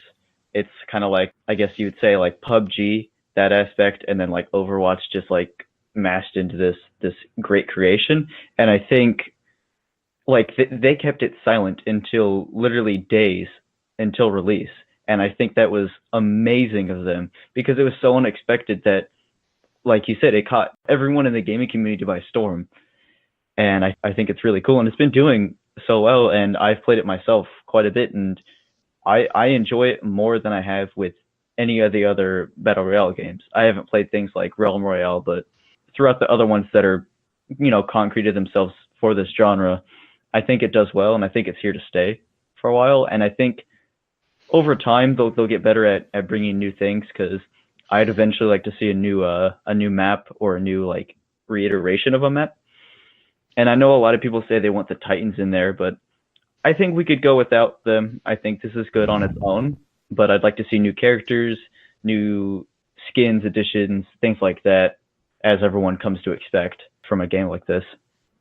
It's kind of like, I guess you would say, like PUBG, that aspect, and then like Overwatch just like mashed into this great creation. And I think like they kept it silent until literally days until release. And I think that was amazing of them because it was so unexpected that, like you said, it caught everyone in the gaming community by storm. And I think it's really cool. And it's been doing so well. And I've played it myself quite a bit. And I enjoy it more than I have with any of the other Battle Royale games. I haven't played things like Realm Royale, but throughout the other ones that are, concreted themselves for this genre, I think it does well. And I think it's here to stay for a while. And I think over time, they'll get better at bringing new things because I'd eventually like to see a new map or a new like reiteration of a map. And I know a lot of people say they want the Titans in there, but I think we could go without them. I think this is good on its own, but I'd like to see new characters, new skins, additions, things like that, as everyone comes to expect from a game like this.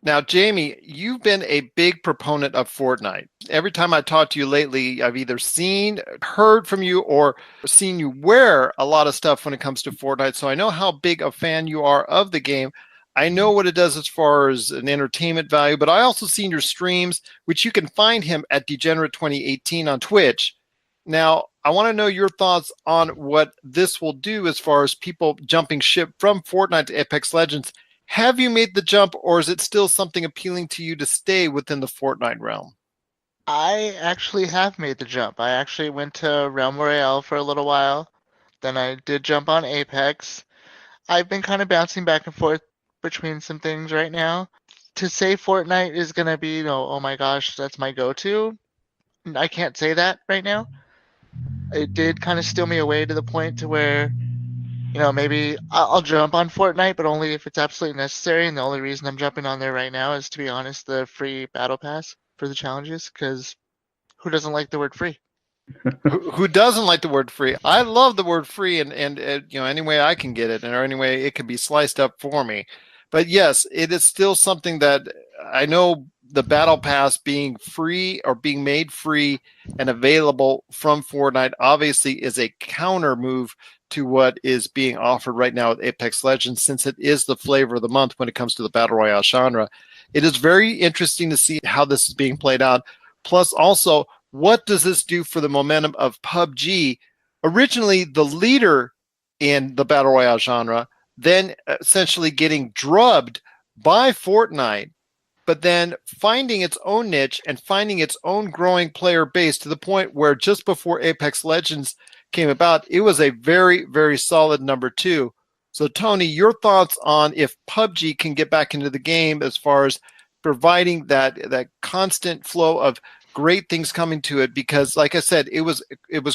Now, Jamie, you've been a big proponent of Fortnite. Every time I talk to you lately, I've either seen, heard from you, or seen you wear a lot of stuff when it comes to Fortnite. So I know how big a fan you are of the game. I know what it does as far as an entertainment value, but I also seen your streams, which you can find him at Degenerate 2018 on Twitch. Now, I want to know your thoughts on what this will do as far as people jumping ship from Fortnite to Apex Legends. Have you made the jump, or is it still something appealing to you to stay within the Fortnite realm? I actually have made the jump. I actually went to Realm Royale for a little while. Then I did jump on Apex. I've been kind of bouncing back and forth between some things right now. To say Fortnite is going to be, oh my gosh, that's my go-to, I can't say that right now. It did kind of steal me away to the point to where, maybe I'll jump on Fortnite, but only if it's absolutely necessary. And the only reason I'm jumping on there right now is, to be honest, the free battle pass for the challenges, because who doesn't like the word free? Who doesn't like the word free? I love the word free, and any way I can get it, or any way it can be sliced up for me. But yes, it is still something that I know the battle pass being free or being made free and available from Fortnite obviously is a counter move to what is being offered right now with Apex Legends, since it is the flavor of the month when it comes to the Battle Royale genre. It is very interesting to see how this is being played out. Plus also, what does this do for the momentum of PUBG? Originally the leader in the Battle Royale genre, then essentially getting drubbed by Fortnite, but then finding its own niche and finding its own growing player base to the point where just before Apex Legends came about, it was a very, very solid number 2. So Tony, your thoughts on if PUBG can get back into the game as far as providing that constant flow of great things coming to it, because like I said, it was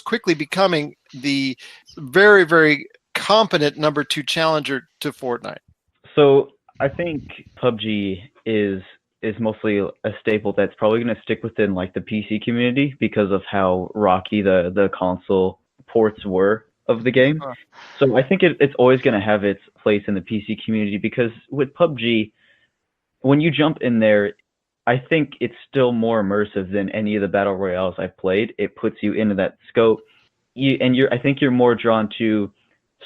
quickly becoming the very, very competent number 2 challenger to Fortnite. So I think PUBG is mostly a staple that's probably going to stick within like the PC community because of how rocky the console ports were of the game. So I think it's always going to have its place in the PC community, because with PUBG, when you jump in there, I think it's still more immersive than any of the battle royales I've played. It puts you into that scope, I think you're more drawn to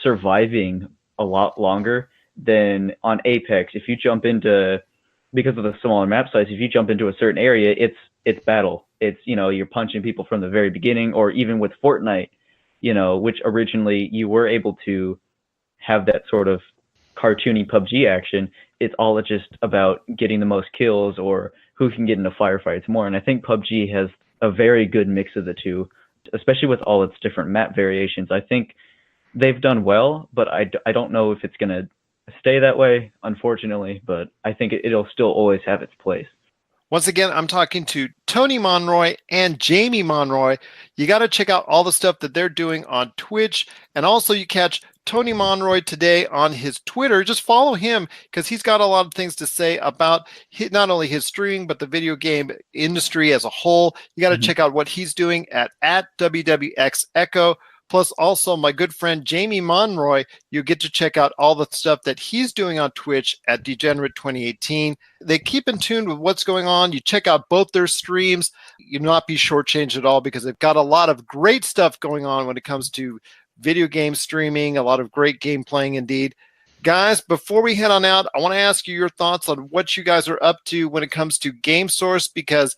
surviving a lot longer than on Apex. If you jump into, because of the smaller map size, if you jump into a certain area, it's battle. It's, you're punching people from the very beginning, or even with Fortnite, which originally you were able to have that sort of cartoony PUBG action. It's all just about getting the most kills or who can get into firefights more. And I think PUBG has a very good mix of the two. especially with all its different map variations. I think they've done well, but I don't know if it's going to stay that way, unfortunately, but I think it'll still always have its place. Once again, I'm talking to Tony Monroy and Jamie Monroy. You got to check out all the stuff that they're doing on Twitch. And also you catch Tony Monroy today on his Twitter. Just follow him because he's got a lot of things to say about not only his streaming, but the video game industry as a whole. You got to check out what he's doing at WWX Echo. Plus, also my good friend Jamie Monroy, you get to check out all the stuff that he's doing on Twitch at Degenerate 2018. They keep in tune with what's going on. You check out both their streams. You'll not be shortchanged at all because they've got a lot of great stuff going on when it comes to video game streaming, a lot of great game playing indeed. Guys, before we head on out, I want to ask you your thoughts on what you guys are up to when it comes to Game Source, because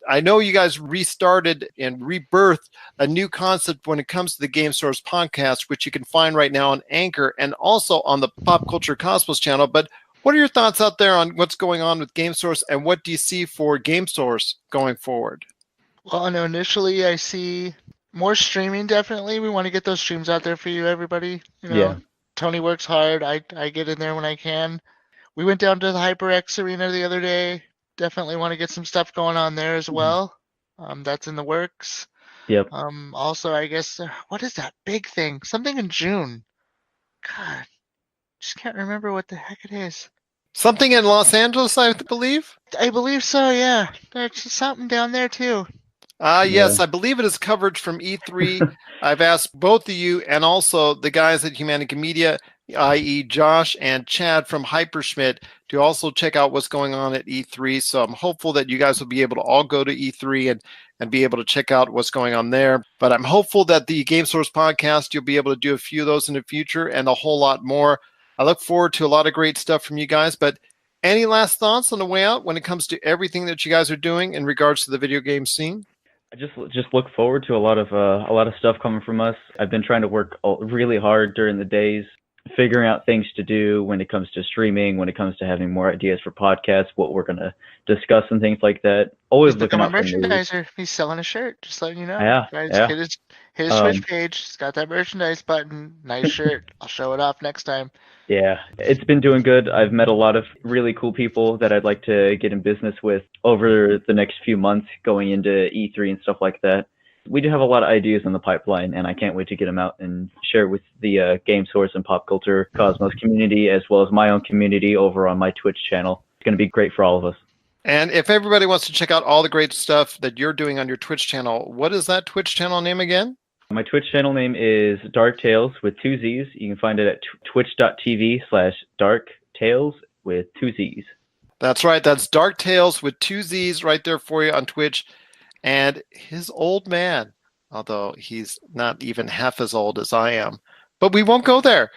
I know you guys restarted and rebirthed a new concept when it comes to the Game Source podcast, which you can find right now on Anchor and also on the Pop Culture Cosmos channel. But what are your thoughts out there on what's going on with Game Source, and what do you see for Game Source going forward? Well, I know initially I see more streaming, definitely. We want to get those streams out there for you, everybody. You know, Yeah. Tony works hard. I get in there when I can. We went down to the HyperX Arena the other day. Definitely want to get some stuff going on there as well. That's in the works. Yep. Also, I guess, what is that big thing? Something in June. God, just can't remember what the heck it is. Something in Los Angeles, I believe? I believe so, yeah. There's something down there too. Yes, I believe it is coverage from E3. I've asked both of you and also the guys at Humanica Media, i.e. Josh and Chad from Hyperschmidt, to also check out what's going on at E3. So I'm hopeful that you guys will be able to all go to E3 and be able to check out what's going on there. But I'm hopeful that the Game Source podcast, you'll be able to do a few of those in the future and a whole lot more. I look forward to a lot of great stuff from you guys. But any last thoughts on the way out when it comes to everything that you guys are doing in regards to the video game scene? I just look forward to a lot of stuff coming from us. I've been trying to work really hard during the days, figuring out things to do when it comes to streaming, when it comes to having more ideas for podcasts, what we're going to discuss and things like that. Always looking out for news. Merchandiser. He's selling a shirt, just letting you know. Yeah, Guys, yeah. hit his Twitch page. It's got that merchandise button. Nice shirt. I'll show it off next time. Yeah, it's been doing good. I've met a lot of really cool people that I'd like to get in business with over the next few months going into E3 and stuff like that. We do have a lot of ideas in the pipeline, and I can't wait to get them out and share with the Game Source and Pop Culture Cosmos community, as well as my own community over on my Twitch channel. It's going to be great for all of us. And if everybody wants to check out all the great stuff that you're doing on your Twitch channel, what is that Twitch channel name again? My Twitch channel name is Dark Tales with 2 Z's. You can find it at twitch.tv/darktales with 2 Z's. That's right. That's Dark Tales with 2 Z's right there for you on Twitch. And his old man, although he's not even half as old as I am, but we won't go there.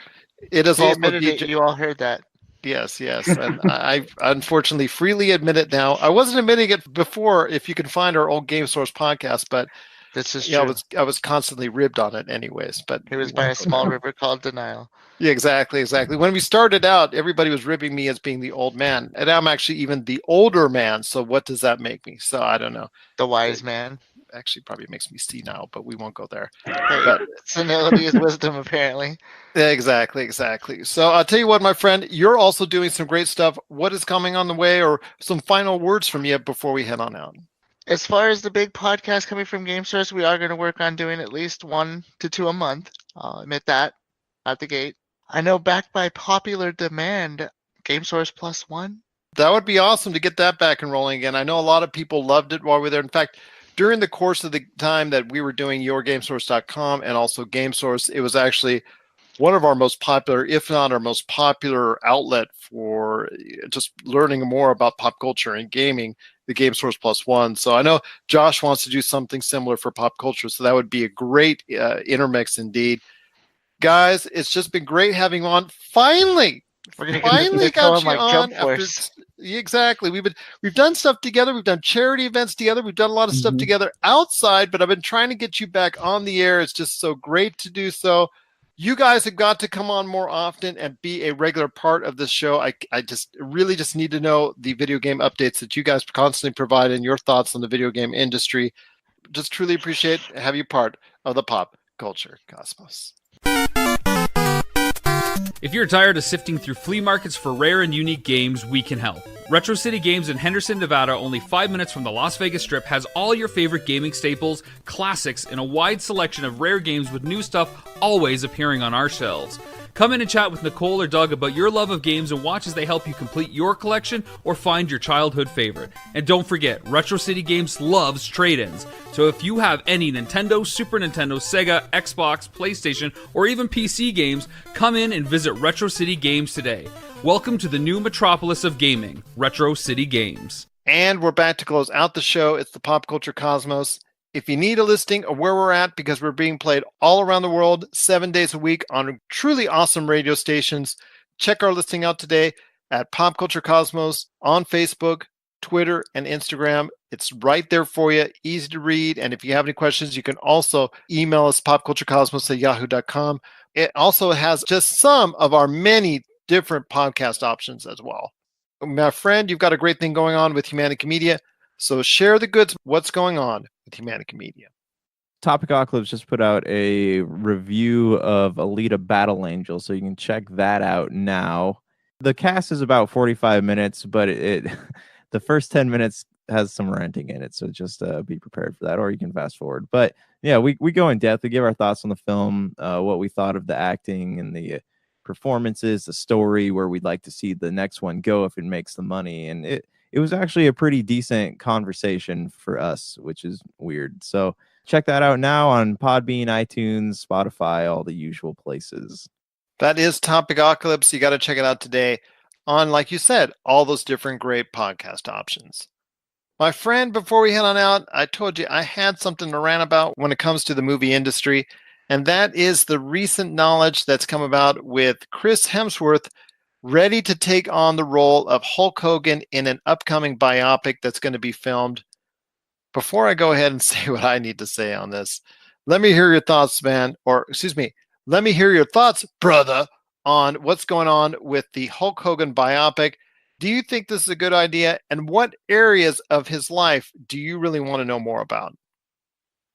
It is He also admitted it. DJ. You all heard that. Yes. And I unfortunately freely admit it now. I wasn't admitting it before, if you can find our old Game Source podcast, but this is true. I was constantly ribbed on it anyways. But it was by a small river called denial. Yeah, exactly. When we started out, everybody was ribbing me as being the old man, and I'm actually even the older man. So what does that make me? So I don't know. The wise man. Actually, probably makes me senile, but we won't go there. Hey, senility is wisdom, apparently. Yeah, exactly. So I'll tell you what, my friend, you're also doing some great stuff. What is coming on the way, or some final words from you before we head on out? As far as the big podcast coming from Game Source, we are going to work on doing at least 1 to 2 a month. I'll admit that at the gate. I know, backed by popular demand, Game Source Plus One. That would be awesome to get that back and rolling again. I know a lot of people loved it while we were there. In fact, during the course of the time that we were doing yourgamesource.com and also Game Source, it was actually one of our most popular, if not our most popular outlet for just learning more about pop culture and gaming, the Game Source Plus One. So I know Josh wants to do something similar for pop culture. So that would be a great intermix indeed. Guys, it's just been great having you on. Finally got you on. Exactly. We've done stuff together. We've done charity events together. We've done a lot of stuff together outside, but I've been trying to get you back on the air. It's just so great to do so. You guys have got to come on more often and be a regular part of this show. I really just need to know the video game updates that you guys constantly provide and your thoughts on the video game industry. just truly appreciate have you part of the pop culture cosmos. If you're tired of sifting through flea markets for rare and unique games, we can help. Retro City Games in Henderson, Nevada, only 5 minutes from the Las Vegas Strip, has all your favorite gaming staples, classics, and a wide selection of rare games with new stuff always appearing on our shelves. Come in and chat with Nicole or Doug about your love of games and watch as they help you complete your collection or find your childhood favorite. And don't forget, Retro City Games loves trade-ins. So if you have any Nintendo, Super Nintendo, Sega, Xbox, PlayStation, or even PC games, come in and visit Retro City Games today. Welcome to the new metropolis of gaming, Retro City Games. And we're back to close out the show. It's the Pop Culture Cosmos. If you need a listing of where we're at, because we're being played all around the world, 7 days a week on truly awesome radio stations, check our listing out today at Pop Culture Cosmos on Facebook, Twitter, and Instagram. It's right there for you, easy to read. And if you have any questions, you can also email us popculturecosmos@yahoo.com. It also has just some of our many different podcast options as well. My friend, you've got a great thing going on with Humanica Media. So share the goods. What's going on with Humanica Media? Topicocalypse just put out a review of Alita Battle Angel, so you can check that out now. The cast is about 45 minutes, but the first 10 minutes has some ranting in it, so just be prepared for that, or you can fast forward. But yeah, we go in depth. We give our thoughts on the film, what we thought of the acting and the performances, the story, where we'd like to see the next one go if it makes the money, and it was actually a pretty decent conversation for us, which is weird. So check that out now on Podbean, iTunes, Spotify, all the usual places. That is Topicocalypse. You got to check it out today on, like you said, all those different great podcast options. My friend, before we head on out, I told you I had something to rant about when it comes to the movie industry, and that is the recent knowledge that's come about with Chris Hemsworth ready to take on the role of Hulk Hogan in an upcoming biopic that's going to be filmed. Before I go ahead and say what I need to say on this, let me hear your thoughts, man, let me hear your thoughts, brother, on what's going on with the Hulk Hogan biopic. Do you think this is a good idea? And what areas of his life do you really want to know more about?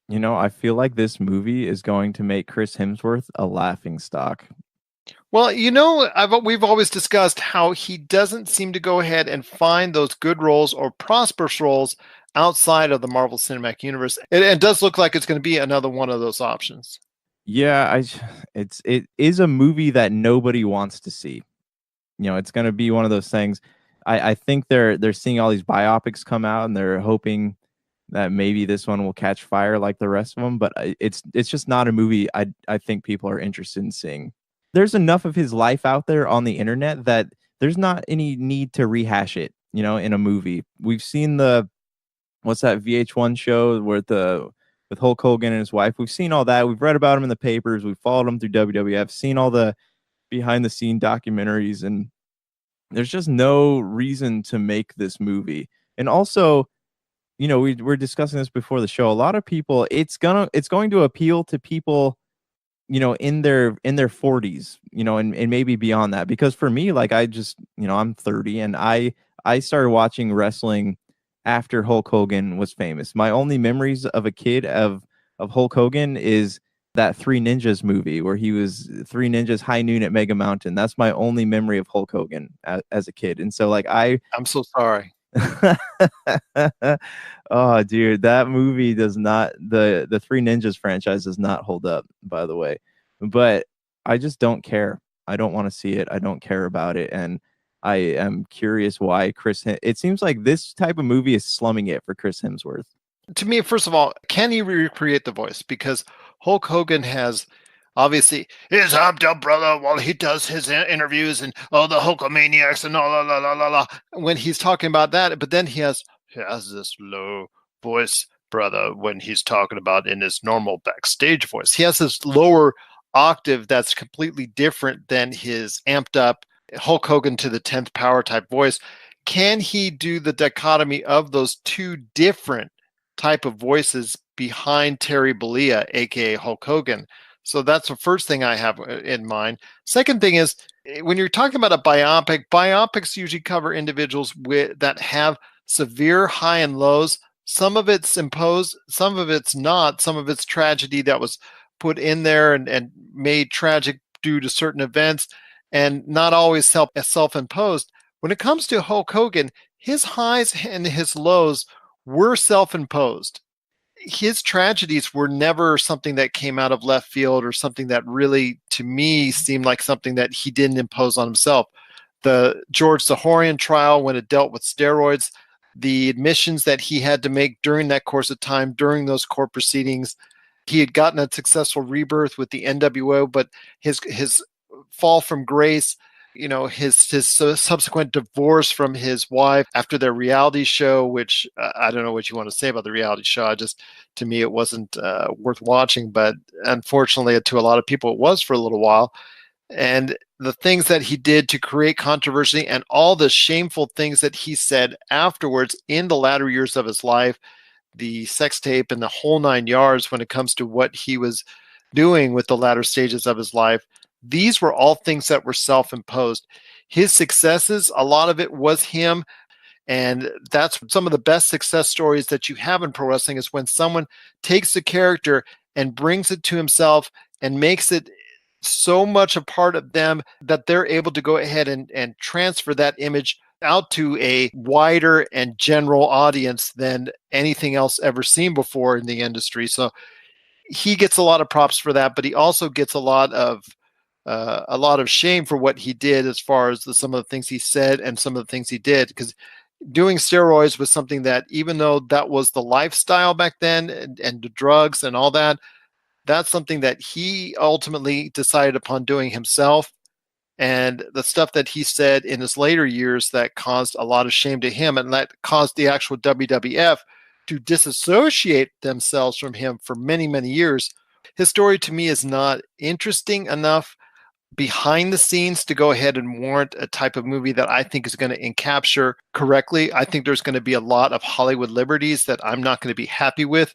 You know, I feel like this movie is going to make Chris Hemsworth a laughingstock. Well, you know, we've always discussed how he doesn't seem to go ahead and find those good roles or prosperous roles outside of the Marvel Cinematic Universe. It does look like it's going to be another one of those options. Yeah, it is a movie that nobody wants to see. You know, it's going to be one of those things. I think they're seeing all these biopics come out, and they're hoping that maybe this one will catch fire like the rest of them. But it's just not a movie I think people are interested in seeing. There's enough of his life out there on the internet that there's not any need to rehash it, you know, in a movie. We've seen what's that VH1 show with Hulk Hogan and his wife. We've seen all that. We've read about him in the papers. We've followed him through WWF, seen all the behind the scene documentaries, and there's just no reason to make this movie. And also, you know, we're discussing this before the show. A lot of people, it's going to appeal to people, you know, in their 40s, you know, and maybe beyond that. Because for me, like, I just, you know, I'm 30, and I started watching wrestling after Hulk Hogan was famous. My only memories of a kid of Hulk Hogan is that Three Ninjas movie where he was Three Ninjas High Noon at Mega Mountain. That's my only memory of Hulk Hogan as a kid. And so, like, I'm so sorry. Oh, dude, that movie does not, the Three Ninjas franchise does not hold up, by the way. But I just don't care. I don't want to see it. I don't care about it. And I am curious why it seems like this type of movie is slumming it for Chris Hemsworth. To me, first of all, can he recreate the voice? Because Hulk Hogan has obviously his humped up brother while he does his interviews and the Hulkamaniacs and la when he's talking about that, but then he has this low voice brother when he's talking about in his normal backstage voice. He has this lower octave that's completely different than his amped up Hulk Hogan to the 10th power type voice. Can he do the dichotomy of those two different type of voices behind Terry Bollea, aka Hulk Hogan? So that's the first thing I have in mind. Second thing is, when you're talking about a biopic, biopics usually cover individuals that have severe high and lows, Some of it's imposed, some of it's not, some of it's tragedy that was put in there and made tragic due to certain events, and not always self-imposed. When it comes to Hulk Hogan, his highs and his lows were self-imposed. His tragedies were never something that came out of left field or something that really, to me, seemed like something that he didn't impose on himself. The George Zahorian trial, when it dealt with steroids, the admissions that he had to make during that course of time, during those court proceedings, he had gotten a successful rebirth with the NWO, but his fall from grace, his subsequent divorce from his wife after their reality show, which I don't know what you want to say about the reality show. To me, it wasn't worth watching, but unfortunately, to a lot of people, it was for a little while. And the things that he did to create controversy and all the shameful things that he said afterwards in the latter years of his life, the sex tape and the whole 9 yards when it comes to what he was doing with the latter stages of his life, these were all things that were self-imposed. His successes, a lot of it was him. And that's some of the best success stories that you have in pro wrestling, is when someone takes a character and brings it to himself and makes it so much a part of them that they're able to go ahead and transfer that image out to a wider and general audience than anything else ever seen before in the industry. So he gets a lot of props for that, but he also gets a lot of shame for what he did as far as some of the things he said and some of the things he did, because doing steroids was something that, even though that was the lifestyle back then and the drugs and all that, that's something that he ultimately decided upon doing himself. And the stuff that he said in his later years that caused a lot of shame to him, and that caused the actual WWF to disassociate themselves from him for many, many years. His story to me is not interesting enough behind the scenes to go ahead and warrant a type of movie that I think is going to encapture correctly. I think there's going to be a lot of Hollywood liberties that I'm not going to be happy with.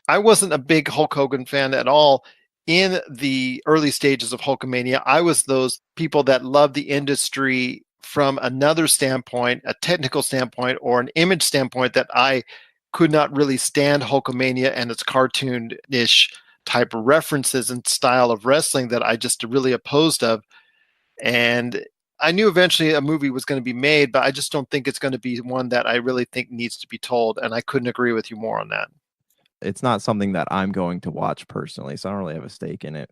I wasn't a big Hulk Hogan fan at all in the early stages of Hulkamania. I was those people that loved the industry from another standpoint, a technical standpoint or an image standpoint, that I could not really stand Hulkamania and its cartoon-ish type of references and style of wrestling that I just really opposed of. And I knew eventually a movie was going to be made, but I just don't think it's going to be one that I really think needs to be told. And I couldn't agree with you more on that. It's not something that I'm going to watch personally, so I don't really have a stake in it.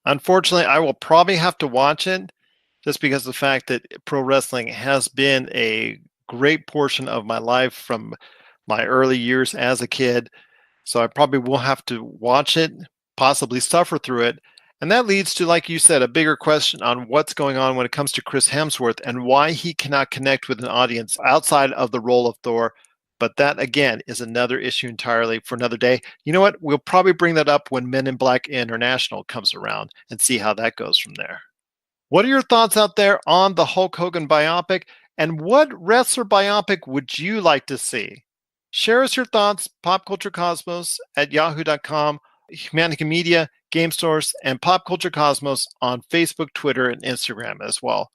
Unfortunately, I will probably have to watch it just because of the fact that pro wrestling has been a great portion of my life from my early years as a kid. So I probably will have to watch it, possibly suffer through it. And that leads to, like you said, a bigger question on what's going on when it comes to Chris Hemsworth and why he cannot connect with an audience outside of the role of Thor. But that, again, is another issue entirely for another day. You know what? We'll probably bring that up when Men in Black International comes around and see how that goes from there. What are your thoughts out there on the Hulk Hogan biopic? And what wrestler biopic would you like to see? Share us your thoughts, popculturecosmos at yahoo.com, Humanica Media, Game Source, and Pop Culture Cosmos on Facebook, Twitter, and Instagram as well.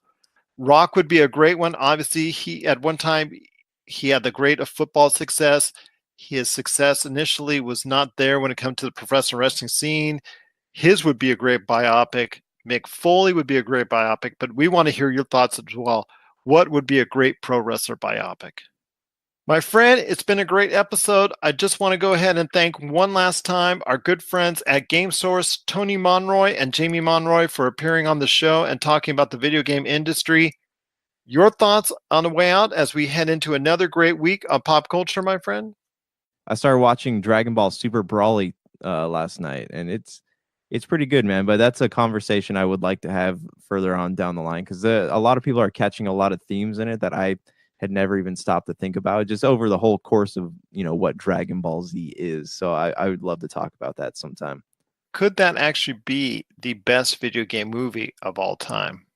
Rock would be a great one. Obviously, at one time, he had the great of football success. His success initially was not there when it comes to the professional wrestling scene. His would be a great biopic. Mick Foley would be a great biopic, but we want to hear your thoughts as well. What would be a great pro wrestler biopic? My friend, it's been a great episode. I just want to go ahead and thank one last time our good friends at Game Source, Tony Monroy and Jamie Monroy, for appearing on the show and talking about the video game industry. Your thoughts on the way out as we head into another great week of pop culture, my friend? I started watching Dragon Ball Super Brawly last night, and it's pretty good, man. But that's a conversation I would like to have further on down the line, because a lot of people are catching a lot of themes in it that I had never even stopped to think about, just over the whole course of, what Dragon Ball Z is. So I would love to talk about that sometime. Could that actually be the best video game movie of all time?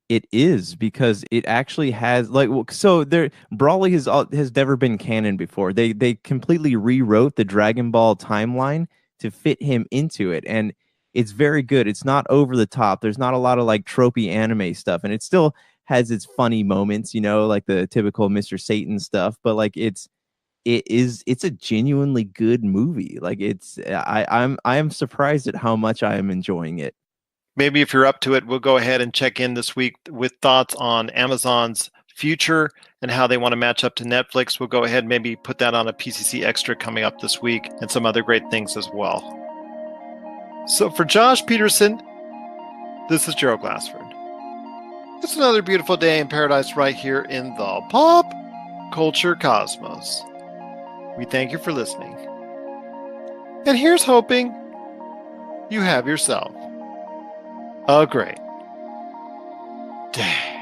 It is, because it actually has Brawly has never been canon before. They completely rewrote the Dragon Ball timeline to fit him into it, and it's very good. It's not over the top. There's not a lot of tropey anime stuff, and it still has its funny moments, like the typical Mr. Satan stuff, but it's it's a genuinely good movie. Like I am surprised at how much I am enjoying it. Maybe if you're up to it, we'll go ahead and check in this week with thoughts on Amazon's future and how they want to match up to Netflix. We'll go ahead and maybe put that on a PCC Extra coming up this week and some other great things as well. So for Josh Peterson, this is Gerald Glassford. It's another beautiful day in paradise right here in the Pop Culture Cosmos. We thank you for listening. And here's hoping you have yourself a great day.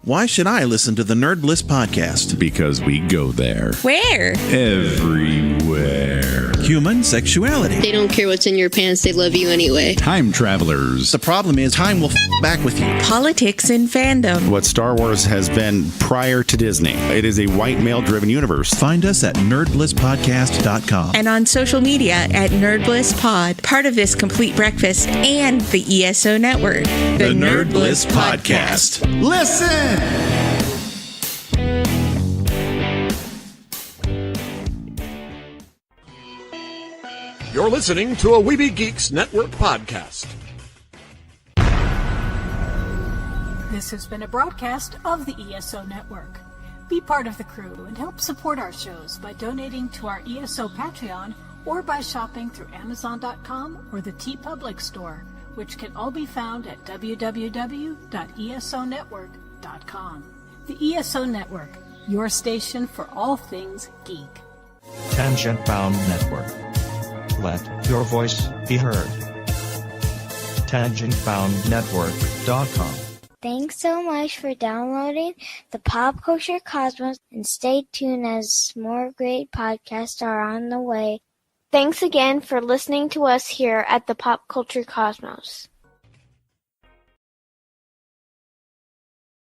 Why should I listen to the Nerd Bliss podcast? Because we go there. Where? Everywhere. Human sexuality. They don't care what's in your pants, they love you anyway. Time travelers. The problem is time will back with you. Politics and fandom. What Star Wars has been prior to Disney. It is a white male-driven universe. Find us at nerdblisspodcast.com. And on social media at NerdBlissPod, part of this complete breakfast and the ESO network. The Nerd Bliss Podcast. Listen! You're listening to a Weeby Geeks Network podcast. This has been a broadcast of the ESO Network. Be part of the crew and help support our shows by donating to our ESO Patreon or by shopping through Amazon.com or the TeePublic store, which can all be found at www.esonetwork.com. The ESO Network, your station for all things geek. Tangent Bound Network. Let your voice be heard. TangentBoundNetwork.com. Thanks so much for downloading the Pop Culture Cosmos, and stay tuned as more great podcasts are on the way. Thanks again for listening to us here at the Pop Culture Cosmos.